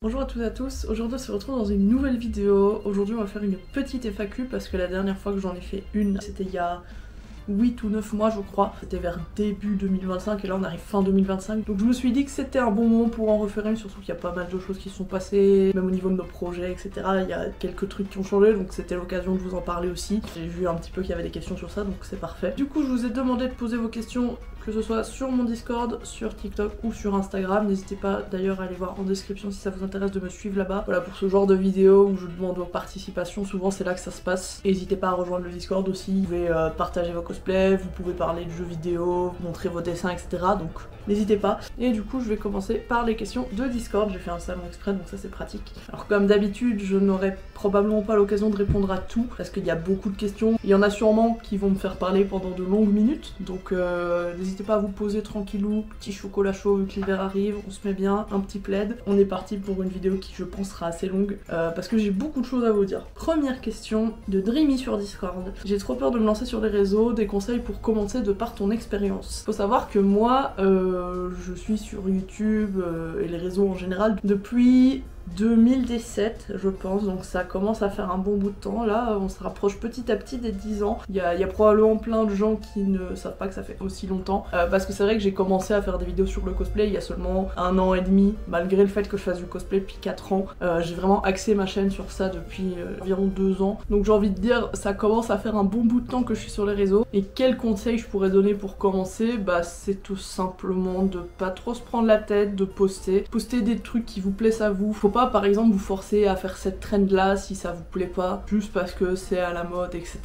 Bonjour à toutes et à tous, aujourd'hui on se retrouve dans une nouvelle vidéo. Aujourd'hui on va faire une petite FAQ parce que la dernière fois que j'en ai fait une, c'était il y a 8 ou 9 mois je crois. C'était vers début 2025 et là on arrive fin 2025. Donc je me suis dit que c'était un bon moment pour en refaire une, surtout qu'il y a pas mal de choses qui sont passées, même au niveau de nos projets, etc. Il y a quelques trucs qui ont changé, donc c'était l'occasion de vous en parler aussi. J'ai vu un petit peu qu'il y avait des questions sur ça, donc c'est parfait. Du coup je vous ai demandé de poser vos questions, que ce soit sur mon Discord, sur TikTok ou sur Instagram. N'hésitez pas d'ailleurs à aller voir en description si ça vous intéresse de me suivre là-bas. Voilà, pour ce genre de vidéo où je demande vos participations, souvent c'est là que ça se passe. N'hésitez pas à rejoindre le Discord aussi, vous pouvez partager vos cosplays, vous pouvez parler de jeux vidéo, montrer vos dessins, etc. Donc n'hésitez pas. Et du coup je vais commencer par les questions de Discord. J'ai fait un salon exprès donc ça c'est pratique. Alors comme d'habitude je n'aurai probablement pas l'occasion de répondre à tout parce qu'il y a beaucoup de questions. Il y en a sûrement qui vont me faire parler pendant de longues minutes, donc n'hésitez pas à vous poser tranquillou, petit chocolat chaud vu que l'hiver arrive, on se met bien, un petit plaid. On est parti pour une vidéo qui je pense sera assez longue parce que j'ai beaucoup de choses à vous dire. Première question de Dreamy sur Discord. J'ai trop peur de me lancer sur les réseaux, des conseils pour commencer de par ton expérience. Faut savoir que moi je suis sur YouTube et les réseaux en général depuis 2017 je pense, donc ça commence à faire un bon bout de temps. Là on se rapproche petit à petit des 10 ans. Il y a probablement plein de gens qui ne savent pas que ça fait aussi longtemps parce que c'est vrai que j'ai commencé à faire des vidéos sur le cosplay il y a seulement 1 an et demi, malgré le fait que je fasse du cosplay depuis 4 ans. J'ai vraiment axé ma chaîne sur ça depuis environ 2 ans, donc j'ai envie de dire ça commence à faire un bon bout de temps que je suis sur les réseaux. Et quel conseil je pourrais donner pour commencer? Bah c'est tout simplement de pas trop se prendre la tête, de poster des trucs qui vous plaisent à vous. Faut pas par exemple vous forcer à faire cette trend là si ça vous plaît pas, juste parce que c'est à la mode, etc.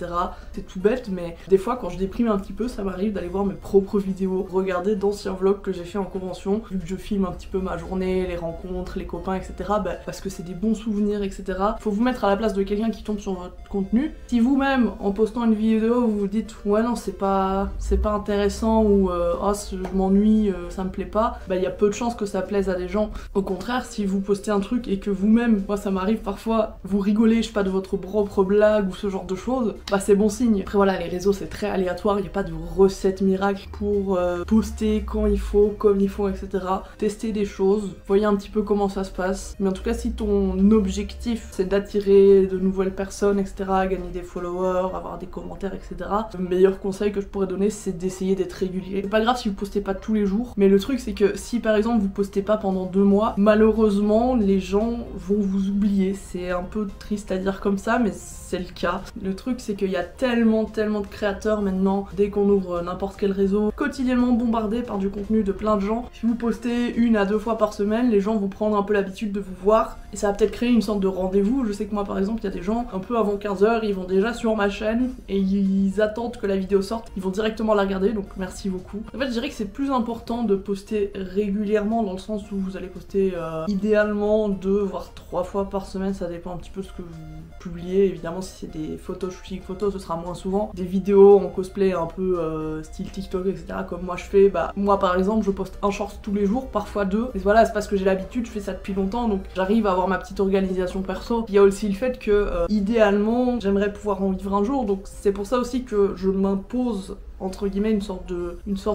C'est tout bête, mais des fois quand je déprime un petit peu, ça m'arrive d'aller voir mes propres vidéos, regarder d'anciens vlogs que j'ai fait en convention, vu que je filme un petit peu ma journée, les rencontres, les copains, etc. Bah, parce que c'est des bons souvenirs, etc. Faut vous mettre à la place de quelqu'un qui tombe sur votre contenu. Si vous-même, en postant une vidéo, vous vous dites ouais non c'est pas intéressant ou oh je m'ennuie, ça me plaît pas, bah il y a peu de chances que ça plaise à des gens. Au contraire, si vous postez un truc et que vous-même, moi ça m'arrive parfois, vous rigolez, je sais pas, de votre propre blague ou ce genre de choses, bah c'est bon signe. Après voilà, les réseaux c'est très aléatoire, il n'y a pas de recette miracle pour poster quand il faut, comme il faut, etc. Testez des choses, voyez un petit peu comment ça se passe. Mais en tout cas, si ton objectif c'est d'attirer de nouvelles personnes, etc., gagner des followers, avoir des commentaires, etc., le meilleur conseil que je pourrais donner c'est d'essayer d'être régulier. C'est pas grave si vous postez pas tous les jours, mais le truc c'est que si par exemple vous postez pas pendant 2 mois, malheureusement les gens vont vous oublier. C'est un peu triste à dire comme ça, mais c'est le cas. Le truc c'est qu'il y a tellement de créateurs maintenant, dès qu'on ouvre n'importe quel réseau, quotidiennement bombardé par du contenu de plein de gens. Si vous postez 1 à 2 fois par semaine, les gens vont prendre un peu l'habitude de vous voir et ça va peut-être créer une sorte de rendez-vous. Je sais que moi par exemple, il y a des gens un peu avant 15h, ils vont déjà sur ma chaîne et ils attendent que la vidéo sorte, ils vont directement la regarder, donc merci beaucoup. En fait je dirais que c'est plus important de poster régulièrement, dans le sens où vous allez poster idéalement 2 voire 3 fois par semaine, ça dépend un petit peu de ce que vous publiez. Évidemment si c'est des photos, shooting photos, ce sera moins souvent. Des vidéos en cosplay un peu style TikTok, etc. comme moi je fais, bah moi par exemple je poste un short tous les jours, parfois 2. Mais voilà, c'est parce que j'ai l'habitude, je fais ça depuis longtemps, donc j'arrive à avoir ma petite organisation perso. Il y a aussi le fait que idéalement j'aimerais pouvoir en vivre un jour, donc c'est pour ça aussi que je m'impose entre guillemets une sorte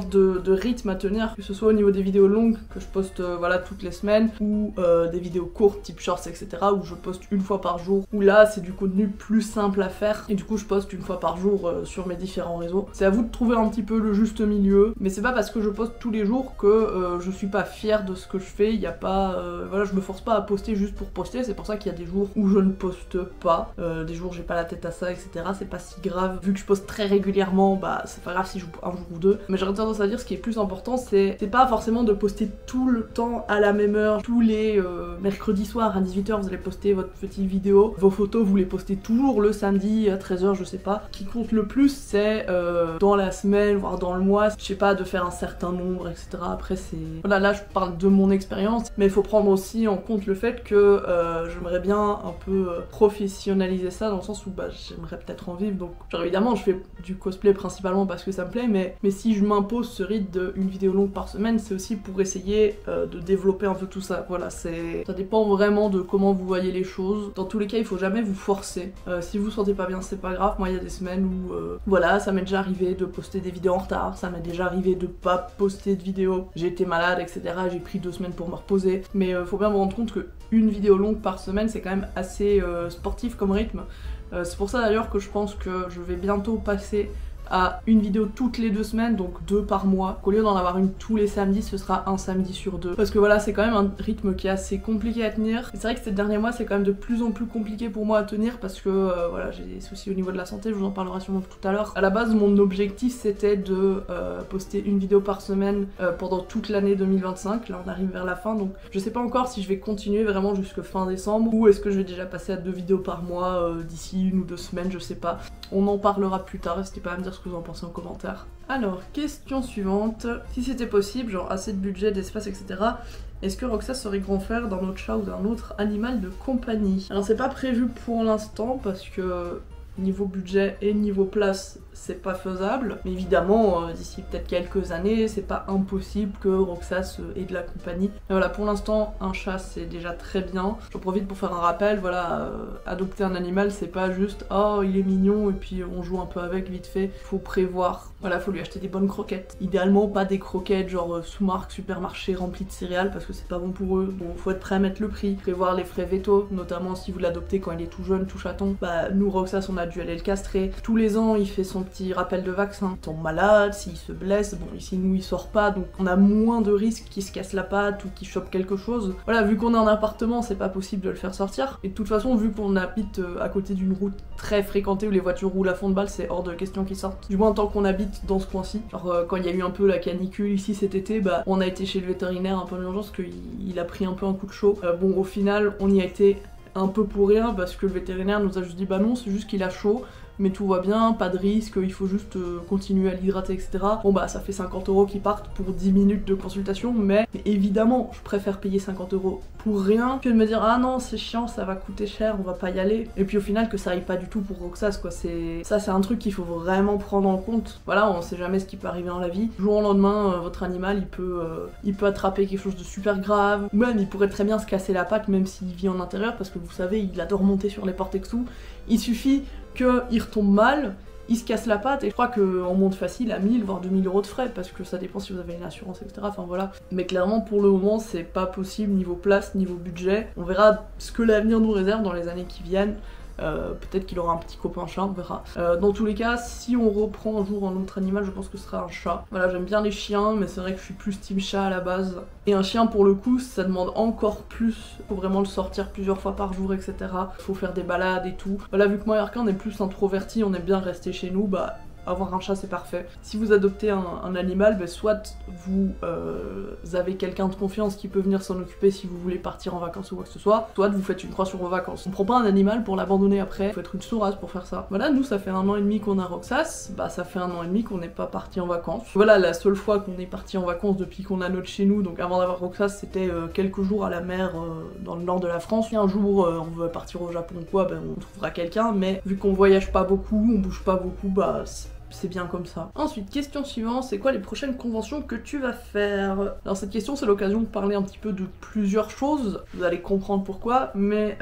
de rythme à tenir, que ce soit au niveau des vidéos longues que je poste voilà toutes les semaines, ou des vidéos courtes type shorts, etc. où je poste 1 fois par jour, où là c'est du contenu plus simple à faire et du coup je poste 1 fois par jour sur mes différents réseaux. C'est à vous de trouver un petit peu le juste milieu, mais c'est pas parce que je poste tous les jours que je suis pas fière de ce que je fais. Il y a pas voilà, je me force pas à poster juste pour poster. C'est pour ça qu'il y a des jours où je ne poste pas, des jours où j'ai pas la tête à ça, etc. C'est pas si grave, vu que je poste très régulièrement, bah c'est pas grave si je joue un jour ou 2, mais j'aurais tendance à dire ce qui est plus important c'est pas forcément de poster tout le temps à la même heure, tous les mercredis soirs à 18h vous allez poster votre petite vidéo, vos photos vous les postez toujours le samedi à 13h, je sais pas. Ce qui compte le plus c'est dans la semaine, voire dans le mois, je sais pas, de faire un certain nombre, etc. Après c'est... Voilà, là je parle de mon expérience, mais il faut prendre aussi en compte le fait que j'aimerais bien un peu professionnaliser ça, dans le sens où bah j'aimerais peut-être en vivre, donc genre évidemment je fais du cosplay principalement parce que ça me plaît, mais si je m'impose ce rythme d'une vidéo longue par semaine, c'est aussi pour essayer de développer un peu tout ça. Voilà, ça dépend vraiment de comment vous voyez les choses. Dans tous les cas, il faut jamais vous forcer. Si vous vous sentez pas bien, c'est pas grave. Moi, il y a des semaines où, voilà, ça m'est déjà arrivé de poster des vidéos en retard, ça m'est déjà arrivé de pas poster de vidéos. J'ai été malade, etc. J'ai pris 2 semaines pour me reposer. Mais faut bien vous rendre compte que une vidéo longue par semaine, c'est quand même assez sportif comme rythme. C'est pour ça d'ailleurs que je pense que je vais bientôt passer à une vidéo toutes les 2 semaines, donc 2 par mois. Qu'au lieu d'en avoir une tous les samedis, ce sera un samedi sur 2. Parce que voilà, c'est quand même un rythme qui est assez compliqué à tenir. Et c'est vrai que ces derniers mois, c'est quand même de plus en plus compliqué pour moi à tenir parce que voilà, j'ai des soucis au niveau de la santé, je vous en parlerai sûrement tout à l'heure. À la base, mon objectif c'était de poster une vidéo par semaine pendant toute l'année 2025. Là, on arrive vers la fin, donc je sais pas encore si je vais continuer vraiment jusque fin décembre ou est-ce que je vais déjà passer à 2 vidéos par mois d'ici 1 ou 2 semaines, je sais pas. On en parlera plus tard, n'hésitez pas à me dire ce que vous en pensez en commentaire. Alors, question suivante. Si c'était possible, genre assez de budget, d'espace, etc., est-ce que Roxas serait grand frère d'un autre chat ou d'un autre animal de compagnie? Alors c'est pas prévu pour l'instant parce que niveau budget et niveau place, c'est pas faisable. Mais évidemment, d'ici peut-être quelques années, c'est pas impossible que Roxas ait de la compagnie. Mais voilà, pour l'instant, un chat, c'est déjà très bien. J'en profite pour faire un rappel, voilà, adopter un animal, c'est pas juste « Oh, il est mignon » et puis on joue un peu avec vite fait. Faut prévoir. Voilà, faut lui acheter des bonnes croquettes. Idéalement, pas des croquettes genre sous-marque, supermarché, remplies de céréales, parce que c'est pas bon pour eux. Bon, faut être prêt à mettre le prix. Prévoir les frais vétos, notamment si vous l'adoptez quand il est tout jeune, tout chaton. Bah, nous, Roxas, on a dû aller le castrer. Tous les ans, il fait son petit rappel de vaccin. Il tombe malade, s'il se blesse, bon ici nous il sort pas, donc on a moins de risques qu'il se casse la patte ou qu'il chope quelque chose. Voilà, vu qu'on est en appartement, c'est pas possible de le faire sortir. Et de toute façon, vu qu'on habite à côté d'une route très fréquentée où les voitures roulent à fond de balle, c'est hors de question qu'ils sortent. Du moins tant qu'on habite dans ce coin-ci. Genre quand il y a eu un peu la canicule ici cet été, bah on a été chez le vétérinaire un peu en urgence parce qu'il a pris un peu un coup de chaud. Bon au final, on y a été un peu pour rien parce que le vétérinaire nous a juste dit bah non, c'est juste qu'il a chaud. Mais tout va bien, pas de risque, il faut juste continuer à l'hydrater, etc. Bon bah ça fait 50 € qui partent pour 10 minutes de consultation, mais évidemment je préfère payer 50 € pour rien que de me dire ah non c'est chiant, ça va coûter cher, on va pas y aller. Et puis au final que ça aille pas du tout pour Roxas quoi, ça c'est un truc qu'il faut vraiment prendre en compte. Voilà, on sait jamais ce qui peut arriver dans la vie. Du jour au lendemain, votre animal il peut attraper quelque chose de super grave, ou même il pourrait très bien se casser la patte même s'il vit en intérieur parce que vous savez il adore monter sur les portes et tout. Il suffit qu'il retombe mal, il se casse la patte et je crois qu'en monte facile à 1000 voire 2000 € de frais parce que ça dépend si vous avez une assurance etc. Enfin voilà. Mais clairement pour le moment c'est pas possible niveau place, niveau budget. On verra ce que l'avenir nous réserve dans les années qui viennent. Peut-être qu'il aura un petit copain chat, on verra. Dans tous les cas, si on reprend un jour un autre animal, je pense que ce sera un chat. Voilà, j'aime bien les chiens, mais c'est vrai que je suis plus team chat à la base. Et un chien, pour le coup, ça demande encore plus. Faut vraiment le sortir plusieurs fois par jour, etc. Faut faire des balades et tout. Voilà, vu que moi et Arkin, on est plus introvertis, on aime bien rester chez nous, bah avoir un chat c'est parfait. Si vous adoptez un animal, bah, soit vous avez quelqu'un de confiance qui peut venir s'en occuper si vous voulez partir en vacances ou quoi que ce soit, soit vous faites une croix sur vos vacances. On prend pas un animal pour l'abandonner après, faut être une sourasse pour faire ça. Voilà, nous ça fait 1 an et demi qu'on a Roxas, bah ça fait 1 an et demi qu'on n'est pas parti en vacances. Voilà, la seule fois qu'on est parti en vacances depuis qu'on a notre chez nous, donc avant d'avoir Roxas c'était quelques jours à la mer dans le nord de la France. Si un jour on veut partir au Japon ou quoi, ben on trouvera quelqu'un, mais vu qu'on voyage pas beaucoup, on bouge pas beaucoup, bah c'est bien comme ça. Ensuite, question suivante, c'est quoi les prochaines conventions que tu vas faire? Alors cette question c'est l'occasion de parler un petit peu de plusieurs choses, vous allez comprendre pourquoi, mais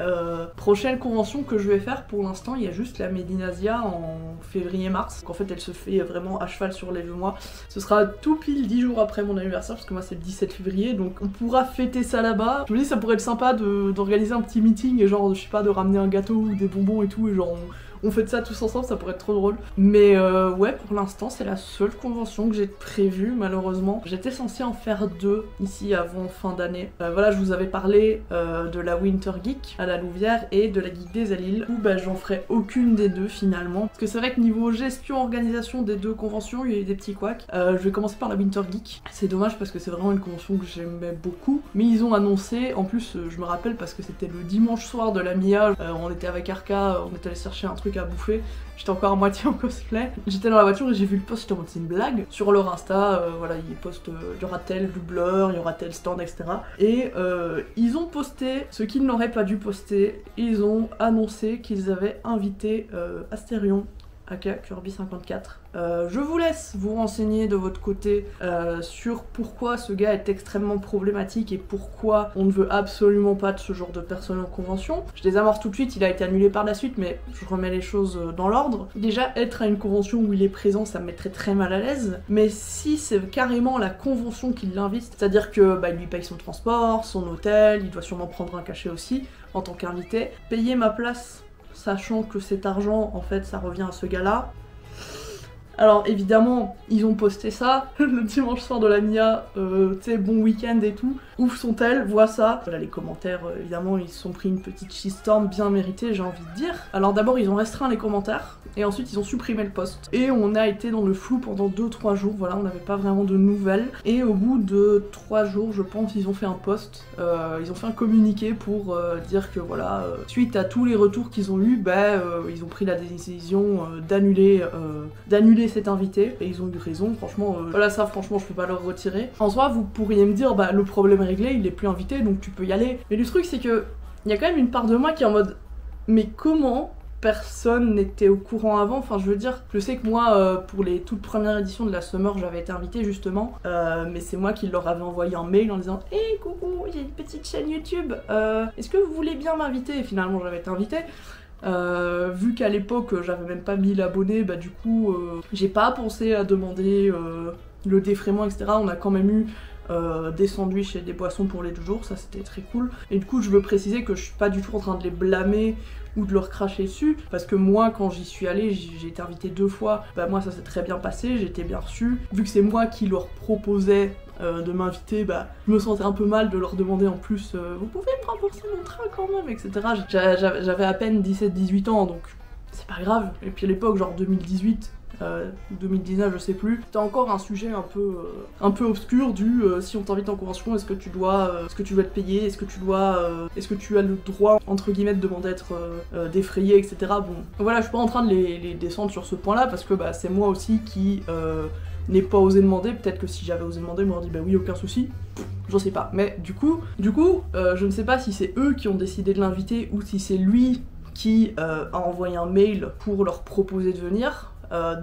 prochaine convention que je vais faire, pour l'instant il y a juste la Medinasia en février-mars, donc en fait elle se fait vraiment à cheval sur les 2 mois. Ce sera tout pile 10 jours après mon anniversaire, parce que moi c'est le 17 février, donc on pourra fêter ça là-bas. Je me dis ça pourrait être sympa d'organiser un petit meeting et genre, je sais pas, de ramener un gâteau ou des bonbons et tout, et genre on fait ça tous ensemble, ça pourrait être trop drôle. Mais ouais, pour l'instant, c'est la seule convention que j'ai prévue, malheureusement. J'étais censée en faire 2 ici avant fin d'année. Voilà, je vous avais parlé de la Winter Geek à la Louvière et de la Geek des Alils, où bah, j'en ferai aucune des 2 finalement. Parce que c'est vrai que niveau gestion, organisation des 2 conventions, il y a eu des petits couacs. Je vais commencer par la Winter Geek. C'est dommage parce que c'est vraiment une convention que j'aimais beaucoup. Mais ils ont annoncé, en plus je me rappelle parce que c'était le dimanche soir de la MIA, on était avec Arca, on est allé chercher un truc à bouffer, j'étais encore à moitié en cosplay, j'étais dans la voiture et j'ai vu le post, j'étais en mode c'est une blague, sur leur Insta, voilà ils postent, il y aura tel doubleur, il y aura tel stand etc. Et ils ont posté ce qu'ils n'auraient pas dû poster, ils ont annoncé qu'ils avaient invité Astérion aka Kirby54. Je vous laisse vous renseigner de votre côté sur pourquoi ce gars est extrêmement problématique et pourquoi on ne veut absolument pas de ce genre de personne en convention. Je désamorce tout de suite, il a été annulé par la suite, mais je remets les choses dans l'ordre. Déjà, être à une convention où il est présent, ça me mettrait très mal à l'aise, mais si c'est carrément la convention qui l'invite, c'est-à-dire que il lui paye son transport, son hôtel, il doit sûrement prendre un cachet aussi en tant qu'invité, payer ma place sachant que cet argent, en fait, ça revient à ce gars-là. Alors évidemment, ils ont posté ça le dimanche soir de la Mia, tu sais, bon week-end et tout. Ouf sont-elles, voit ça. Voilà, les commentaires, évidemment, ils se sont pris une petite shitstorm bien méritée, j'ai envie de dire. Alors d'abord, ils ont restreint les commentaires, et ensuite ils ont supprimé le post. Et on a été dans le flou pendant 2-3 jours, voilà, on n'avait pas vraiment de nouvelles. Et au bout de 3 jours, je pense, ils ont fait un post, ils ont fait un communiqué pour dire que voilà, suite à tous les retours qu'ils ont eu, ils ont pris la décision d'annuler cet invité, et ils ont eu raison, franchement, voilà, ça franchement je peux pas leur retirer. En soi, vous pourriez me dire, le problème est réglé, il est plus invité, donc tu peux y aller. Mais le truc c'est que, il y a quand même une part de moi qui est en mode, mais comment personne n'était au courant avant? Enfin, je veux dire, je sais que moi, pour les toutes premières éditions de la Summer, j'avais été invitée justement, mais c'est moi qui leur avais envoyé un mail en disant « Hey, coucou, j'ai une petite chaîne YouTube, est-ce que vous voulez bien m'inviter ?» Et finalement, j'avais été invitée. Vu qu'à l'époque j'avais même pas 1000 abonnés, du coup j'ai pas pensé à demander le défraiement, etc. On a quand même eu des sandwichs et des boissons pour les 2 jours, ça c'était très cool. Et du coup je veux préciser que je suis pas du tout en train de les blâmer ou de leur cracher dessus, parce que moi quand j'y suis allée, j'ai été invitée 2 fois, moi ça s'est très bien passé, j'ai été bien reçue. Vu que c'est moi qui leur proposais de m'inviter, je me sentais un peu mal de leur demander en plus vous pouvez me rembourser mon train quand même, etc. J'avais à peine 17-18 ans, donc c'est pas grave. Et puis à l'époque, genre 2018, 2019, je sais plus, c'était encore un sujet un peu obscur du si on t'invite en convention, est-ce que tu dois te payer, est-ce que tu as le droit entre guillemets de demander à être défrayé, etc. Bon, voilà, je suis pas en train de les descendre sur ce point-là parce que c'est moi aussi qui n'ai pas osé demander. Peut-être que si j'avais osé demander, ils m'auraient dit oui, aucun souci. J'en sais pas. Mais du coup, je ne sais pas si c'est eux qui ont décidé de l'inviter ou si c'est lui qui a envoyé un mail pour leur proposer de venir.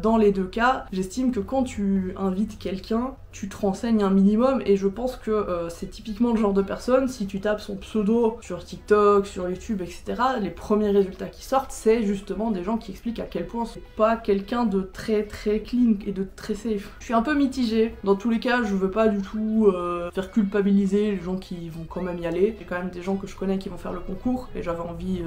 Dans les 2 cas, j'estime que quand tu invites quelqu'un, tu te renseignes un minimum, et je pense que c'est typiquement le genre de personne, si tu tapes son pseudo sur TikTok, sur YouTube, etc., les premiers résultats qui sortent, c'est justement des gens qui expliquent à quel point c'est pas quelqu'un de très très clean et de très safe. Je suis un peu mitigée. Dans tous les cas, je veux pas du tout faire culpabiliser les gens qui vont quand même y aller. Il y a quand même des gens que je connais qui vont faire le concours, et j'avais envie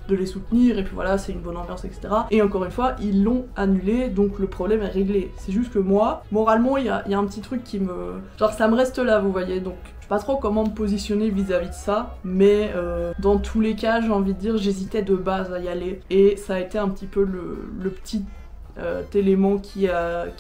de les soutenir, et puis voilà, c'est une bonne ambiance, etc. Et encore une fois, ils l'ont annulé, donc le problème est réglé. C'est juste que moi, moralement, il y a un petit truc qui me... genre ça me reste là, vous voyez, donc je sais pas trop comment me positionner vis-à-vis de ça, mais dans tous les cas, j'ai envie de dire, j'hésitais de base à y aller, et ça a été un petit peu le petit élément qui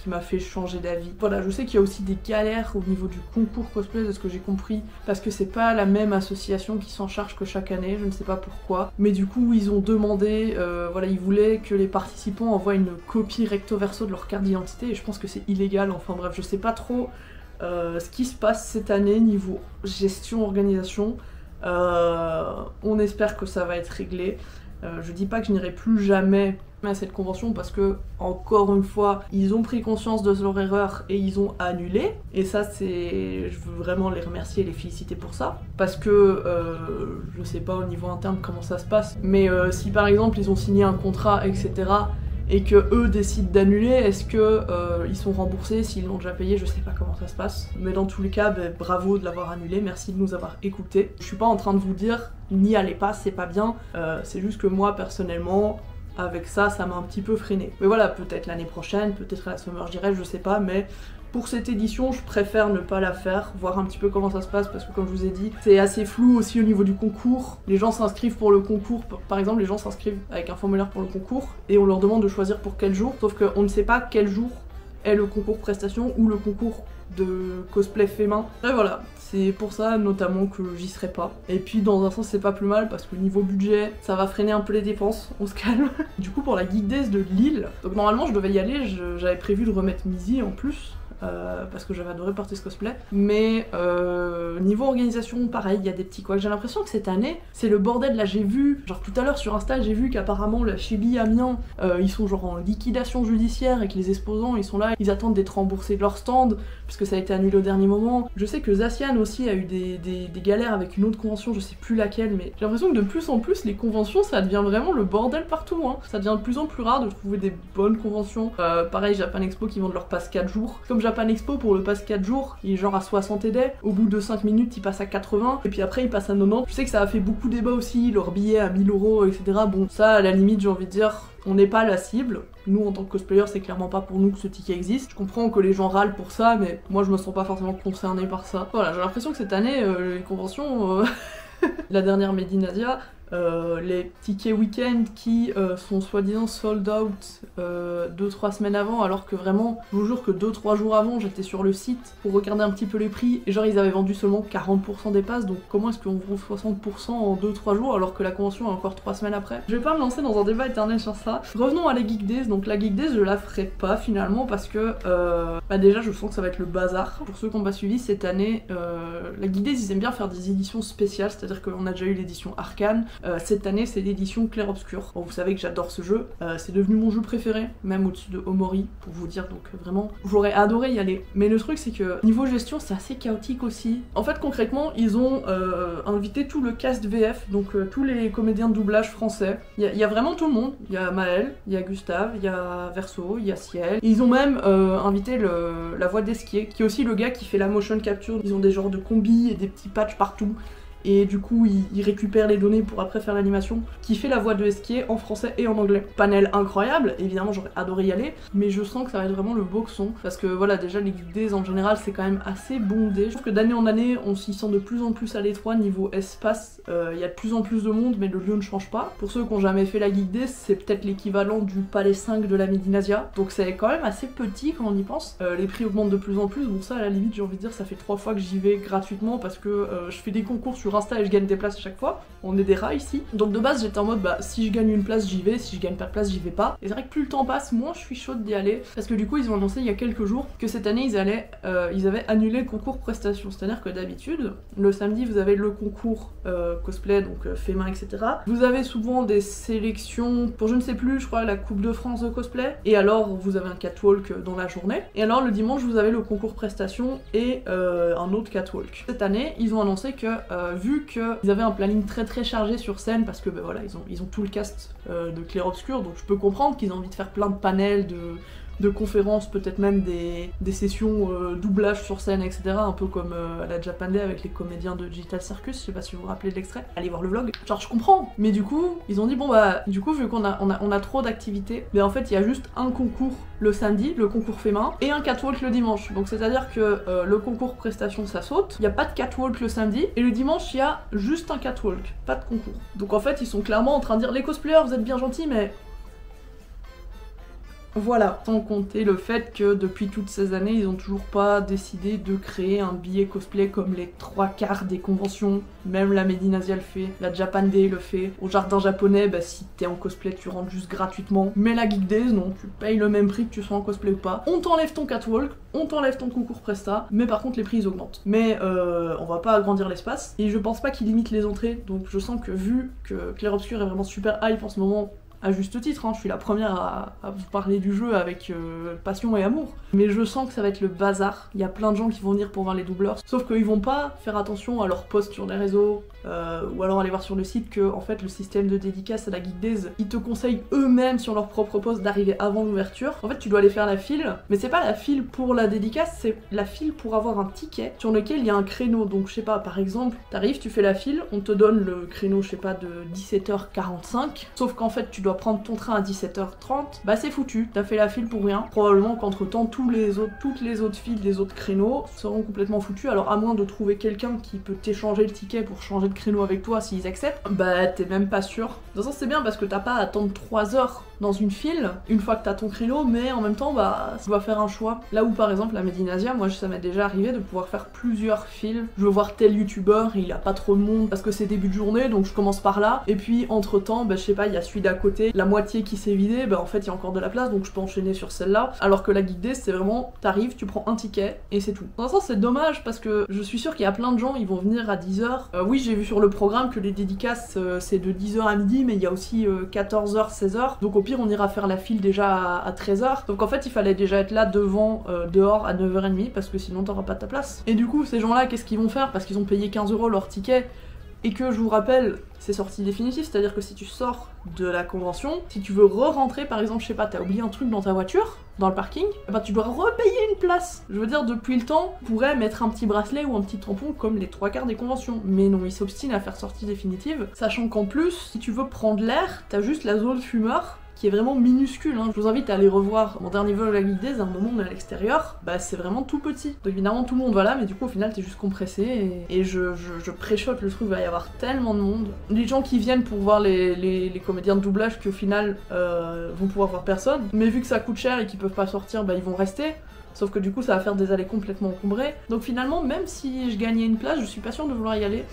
m'a fait changer d'avis. Voilà, je sais qu'il y a aussi des galères au niveau du concours cosplay, de ce que j'ai compris, parce que c'est pas la même association qui s'en charge que chaque année, je ne sais pas pourquoi. Mais du coup, ils ont demandé, voilà, ils voulaient que les participants envoient une copie recto verso de leur carte d'identité, et je pense que c'est illégal, enfin bref, je sais pas trop ce qui se passe cette année niveau gestion, organisation. On espère que ça va être réglé. Je dis pas que je n'irai plus jamais à cette convention parce que, encore une fois, ils ont pris conscience de leur erreur et ils ont annulé. Et ça, je veux vraiment les remercier et les féliciter pour ça. Parce que, je sais pas au niveau interne comment ça se passe, mais si par exemple ils ont signé un contrat, etc., et que eux décident d'annuler, est-ce que ils sont remboursés s'ils l'ont déjà payé? Je sais pas comment ça se passe. Mais dans tous les cas, bravo de l'avoir annulé, merci de nous avoir écoutés. Je suis pas en train de vous dire n'y allez pas, c'est pas bien. C'est juste que moi personnellement, avec ça m'a un petit peu freiné. Mais voilà, peut-être l'année prochaine, peut-être à la Summer j'irai, je sais pas, mais pour cette édition, je préfère ne pas la faire, voir un petit peu comment ça se passe, parce que comme je vous ai dit, c'est assez flou aussi au niveau du concours. Les gens s'inscrivent pour le concours, par exemple, les gens s'inscrivent avec un formulaire pour le concours, et on leur demande de choisir pour quel jour, sauf qu'on ne sait pas quel jour est le concours prestation ou le concours de cosplay féminin. Et voilà, c'est pour ça notamment que j'y serai pas. Et puis dans un sens c'est pas plus mal parce que niveau budget ça va freiner un peu les dépenses, on se calme. Du coup pour la Geek Days de Lille, donc normalement je devais y aller, j'avais prévu de remettre Mizzy en plus, parce que j'avais adoré porter ce cosplay. Mais niveau organisation, pareil, il y a des petits couacs. J'ai l'impression que cette année, c'est le bordel. Là, j'ai vu, genre tout à l'heure sur Insta, j'ai vu qu'apparemment la Chibi Amiens, ils sont genre en liquidation judiciaire et que les exposants, ils sont là, ils attendent d'être remboursés de leur stand, puisque ça a été annulé au dernier moment. Je sais que Zacian aussi a eu des galères avec une autre convention, je sais plus laquelle, mais j'ai l'impression que de plus en plus, les conventions, ça devient vraiment le bordel partout, hein. Ça devient de plus en plus rare de trouver des bonnes conventions. Pareil, Japan Expo qui vendent leur pass 4 jours. Comme Japan Expo, pour le pass 4 jours, il est genre à 60 ED. Au bout de 5 minutes, il passe à 80. Et puis après, il passe à 90. Je sais que ça a fait beaucoup débat aussi, leur billet à 1000 €, etc. Bon, ça, à la limite, j'ai envie de dire, on n'est pas la cible. Nous, en tant que cosplayer, c'est clairement pas pour nous que ce ticket existe. Je comprends que les gens râlent pour ça, mais moi, je me sens pas forcément concernée par ça. Voilà, j'ai l'impression que cette année, les conventions... La dernière Made in Asia, les tickets week-end qui sont soi-disant sold out 2-3 semaines avant, alors que vraiment, je vous jure que 2-3 jours avant, j'étais sur le site pour regarder un petit peu les prix, et genre ils avaient vendu seulement 40% des passes, donc comment est-ce qu'on vend 60% en 2-3 jours alors que la convention est encore 3 semaines après? Je vais pas me lancer dans un débat éternel sur ça. Revenons à la Geek Days. Donc la Geek Days, je la ferai pas finalement parce que déjà je sens que ça va être le bazar. Pour ceux qui n'ont pas suivi cette année, la Geek Days, ils aiment bien faire des éditions spéciales, c'est-à-dire qu'on a déjà eu l'édition Arcane. Cette année, c'est l'édition Clair-Obscur. Bon, vous savez que j'adore ce jeu, c'est devenu mon jeu préféré, même au-dessus de Omori, pour vous dire, donc vraiment, j'aurais adoré y aller. Mais le truc, c'est que niveau gestion, c'est assez chaotique aussi. En fait, concrètement, ils ont invité tout le cast VF, donc tous les comédiens de doublage français. Il y a vraiment tout le monde. Il y a Maël, il y a Gustave, il y a Verso, il y a Ciel. Et ils ont même invité la voix d'Esquier, qui est aussi le gars qui fait la motion capture. Ils ont des genres de combis et des petits patchs partout. Et du coup, il récupère les données pour après faire l'animation, qui fait la voix de Esquier en français et en anglais. Panel incroyable, évidemment j'aurais adoré y aller, mais je sens que ça va être vraiment le boxon, parce que voilà, déjà les Geek Days en général c'est quand même assez bondé. Je trouve que d'année en année, on s'y sent de plus en plus à l'étroit niveau espace, il y a de plus en plus de monde, mais le lieu ne change pas. Pour ceux qui n'ont jamais fait la Geek Days, c'est peut-être l'équivalent du Palais 5 de la Made in Asia, donc c'est quand même assez petit quand on y pense. Les prix augmentent de plus en plus, bon ça à la limite j'ai envie de dire, ça fait 3 fois que j'y vais gratuitement, parce que je fais des concours sur Insta et je gagne des places à chaque fois. On est des rats ici. Donc de base j'étais en mode bah si je gagne une place j'y vais, si je gagne pas de place j'y vais pas. Et c'est vrai que plus le temps passe, moins je suis chaude d'y aller. Parce que du coup ils ont annoncé il y a quelques jours que cette année ils avaient annulé le concours prestation. C'est-à-dire que d'habitude, le samedi vous avez le concours cosplay, donc fait main, etc. Vous avez souvent des sélections pour je ne sais plus, je crois la Coupe de France de cosplay. Et alors vous avez un catwalk dans la journée. Et alors le dimanche vous avez le concours prestation et un autre catwalk. Cette année ils ont annoncé que vu qu'ils avaient un planning très très chargé sur scène, parce que bah, voilà, ils ont tout le cast de Clair-Obscur, donc je peux comprendre qu'ils ont envie de faire plein de panels, de conférences, peut-être même des sessions doublage sur scène, etc. Un peu comme à la Japan Day avec les comédiens de Digital Circus, je sais pas si vous vous rappelez de l'extrait, allez voir le vlog. Genre je comprends, mais du coup, ils ont dit bon bah, du coup vu qu'on a trop d'activités, mais en fait il y a juste un concours le samedi, le concours fait main, et un catwalk le dimanche. Donc c'est-à-dire que le concours prestation ça saute, il n'y a pas de catwalk le samedi, et le dimanche il y a juste un catwalk, pas de concours. Donc en fait ils sont clairement en train de dire les cosplayers vous êtes bien gentils mais... Voilà, sans compter le fait que depuis toutes ces années, ils ont toujours pas décidé de créer un billet cosplay comme les 3/4 des conventions. Même la Made in Asia le fait, la Japan Day le fait. Au jardin japonais, bah si t'es en cosplay, tu rentres juste gratuitement. Mais la Geek Days, non, tu payes le même prix que tu sois en cosplay ou pas. On t'enlève ton catwalk, on t'enlève ton concours presta, mais par contre les prix ils augmentent. Mais on va pas agrandir l'espace, et je pense pas qu'ils limitent les entrées, donc je sens que vu que Clair-Obscur est vraiment super hype en ce moment, à juste titre, hein, je suis la première à vous parler du jeu avec passion et amour. Mais je sens que ça va être le bazar. Il y a plein de gens qui vont venir pour voir les doubleurs. Sauf qu'ils vont pas faire attention à leurs posts sur les réseaux, ou alors aller voir sur le site que en fait le système de dédicace à la Geek Days, ils te conseillent eux-mêmes sur leur propre post d'arriver avant l'ouverture. En fait tu dois aller faire la file, mais c'est pas la file pour la dédicace, c'est la file pour avoir un ticket sur lequel il y a un créneau. Donc je sais pas, par exemple, t'arrives, tu fais la file, on te donne le créneau, je sais pas, de 17h45, sauf qu'en fait tu dois prendre ton train à 17h30, bah c'est foutu, t'as fait la file pour rien. Probablement qu'entre temps toutes les autres files des autres créneaux seront complètement foutus, alors à moins de trouver quelqu'un qui peut t'échanger le ticket pour changer de créneau avec toi s'ils acceptent, bah t'es même pas sûr. De toute façon c'est bien parce que t'as pas à attendre 3 heures dans une file une fois que t'as ton créneau, mais en même temps bah tu dois faire un choix. Là où par exemple à Medinasia, moi ça m'est déjà arrivé de pouvoir faire plusieurs files. Je veux voir tel youtubeur, il a pas trop de monde parce que c'est début de journée, donc je commence par là, et puis entre temps bah je sais pas, il y a celui d'à côté, la moitié qui s'est vidée, bah en fait il y a encore de la place, donc je peux enchaîner sur celle-là, alors que la Geek Day c'est vraiment t'arrives, tu prends un ticket et c'est tout. Dans un sens c'est dommage parce que je suis sûre qu'il y a plein de gens, ils vont venir à 10h. Oui, j'ai vu sur le programme que les dédicaces c'est de 10h à midi, mais il y a aussi 14h, 16h, donc au pire on ira faire la file déjà à 13h. Donc en fait il fallait déjà être là devant, dehors à 9h30 parce que sinon t'auras pas ta place. Et du coup ces gens-là qu'est-ce qu'ils vont faire parce qu'ils ont payé 15€ leur ticket et que je vous rappelle c'est sortie définitive, c'est-à-dire que si tu sors de la convention, si tu veux re-rentrer par exemple, je sais pas, t'as oublié un truc dans ta voiture, dans le parking, bah tu dois repayer une place. Je veux dire, depuis le temps, on pourrait mettre un petit bracelet ou un petit tampon comme les 3/4 des conventions, mais non, ils s'obstinent à faire sortie définitive, sachant qu'en plus, si tu veux prendre l'air, t'as juste la zone fumeur, qui est vraiment minuscule, hein. Je vous invite à aller revoir mon dernier vol de la Geek Days, à un moment on est à l'extérieur, bah c'est vraiment tout petit. Donc évidemment tout le monde va là, mais du coup au final t'es juste compressé, et je préchote le truc, il va y avoir tellement de monde. Les gens qui viennent pour voir les comédiens de doublage qui au final vont pouvoir voir personne, mais vu que ça coûte cher et qu'ils peuvent pas sortir, bah ils vont rester. Sauf que du coup ça va faire des allées complètement encombrées. Donc finalement même si je gagnais une place, je suis pas sûre de vouloir y aller.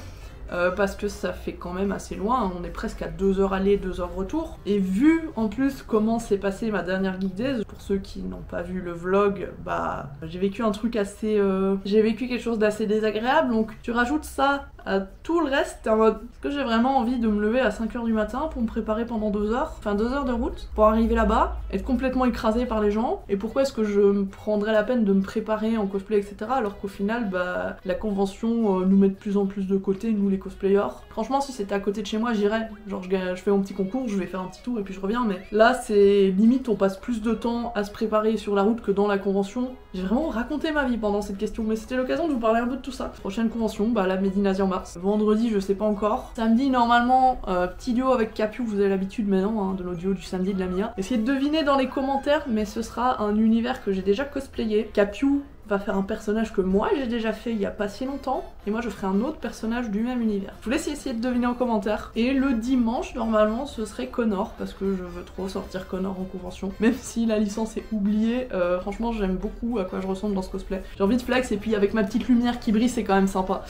Parce que ça fait quand même assez loin, on est presque à 2h aller, 2h retour. Et vu en plus comment s'est passée ma dernière Geek Days, pour ceux qui n'ont pas vu le vlog, bah j'ai vécu un truc assez... j'ai vécu quelque chose d'assez désagréable, donc tu rajoutes ça à tout le reste, t'es en mode est-ce que j'ai vraiment envie de me lever à 5h du matin pour me préparer pendant 2 heures, enfin 2 heures de route, pour arriver là-bas, être complètement écrasée par les gens, et pourquoi est-ce que je me prendrais la peine de me préparer en cosplay, etc. alors qu'au final, bah la convention nous met de plus en plus de côté, nous les cosplayers. Franchement, si c'était à côté de chez moi, j'irais. Genre je fais mon petit concours, je vais faire un petit tour et puis je reviens, mais là c'est limite on passe plus de temps à se préparer sur la route que dans la convention. J'ai vraiment raconté ma vie pendant cette question, mais c'était l'occasion de vous parler un peu de tout ça. Prochaine convention, bah la Medinasia en mars. Vendredi, je sais pas encore. Samedi, normalement, petit duo avec Capiou, vous avez l'habitude maintenant, hein, de l'audio du samedi de la Mia. Essayez de deviner dans les commentaires, mais ce sera un univers que j'ai déjà cosplayé. Capiou va faire un personnage que moi j'ai déjà fait il y a pas si longtemps, et moi je ferai un autre personnage du même univers. Je vous laisse essayer de deviner en commentaire. Et le dimanche, normalement, ce serait Connor, parce que je veux trop sortir Connor en convention. Même si la licence est oubliée, franchement j'aime beaucoup à quoi je ressemble dans ce cosplay. J'ai envie de flex, et puis avec ma petite lumière qui brille, c'est quand même sympa.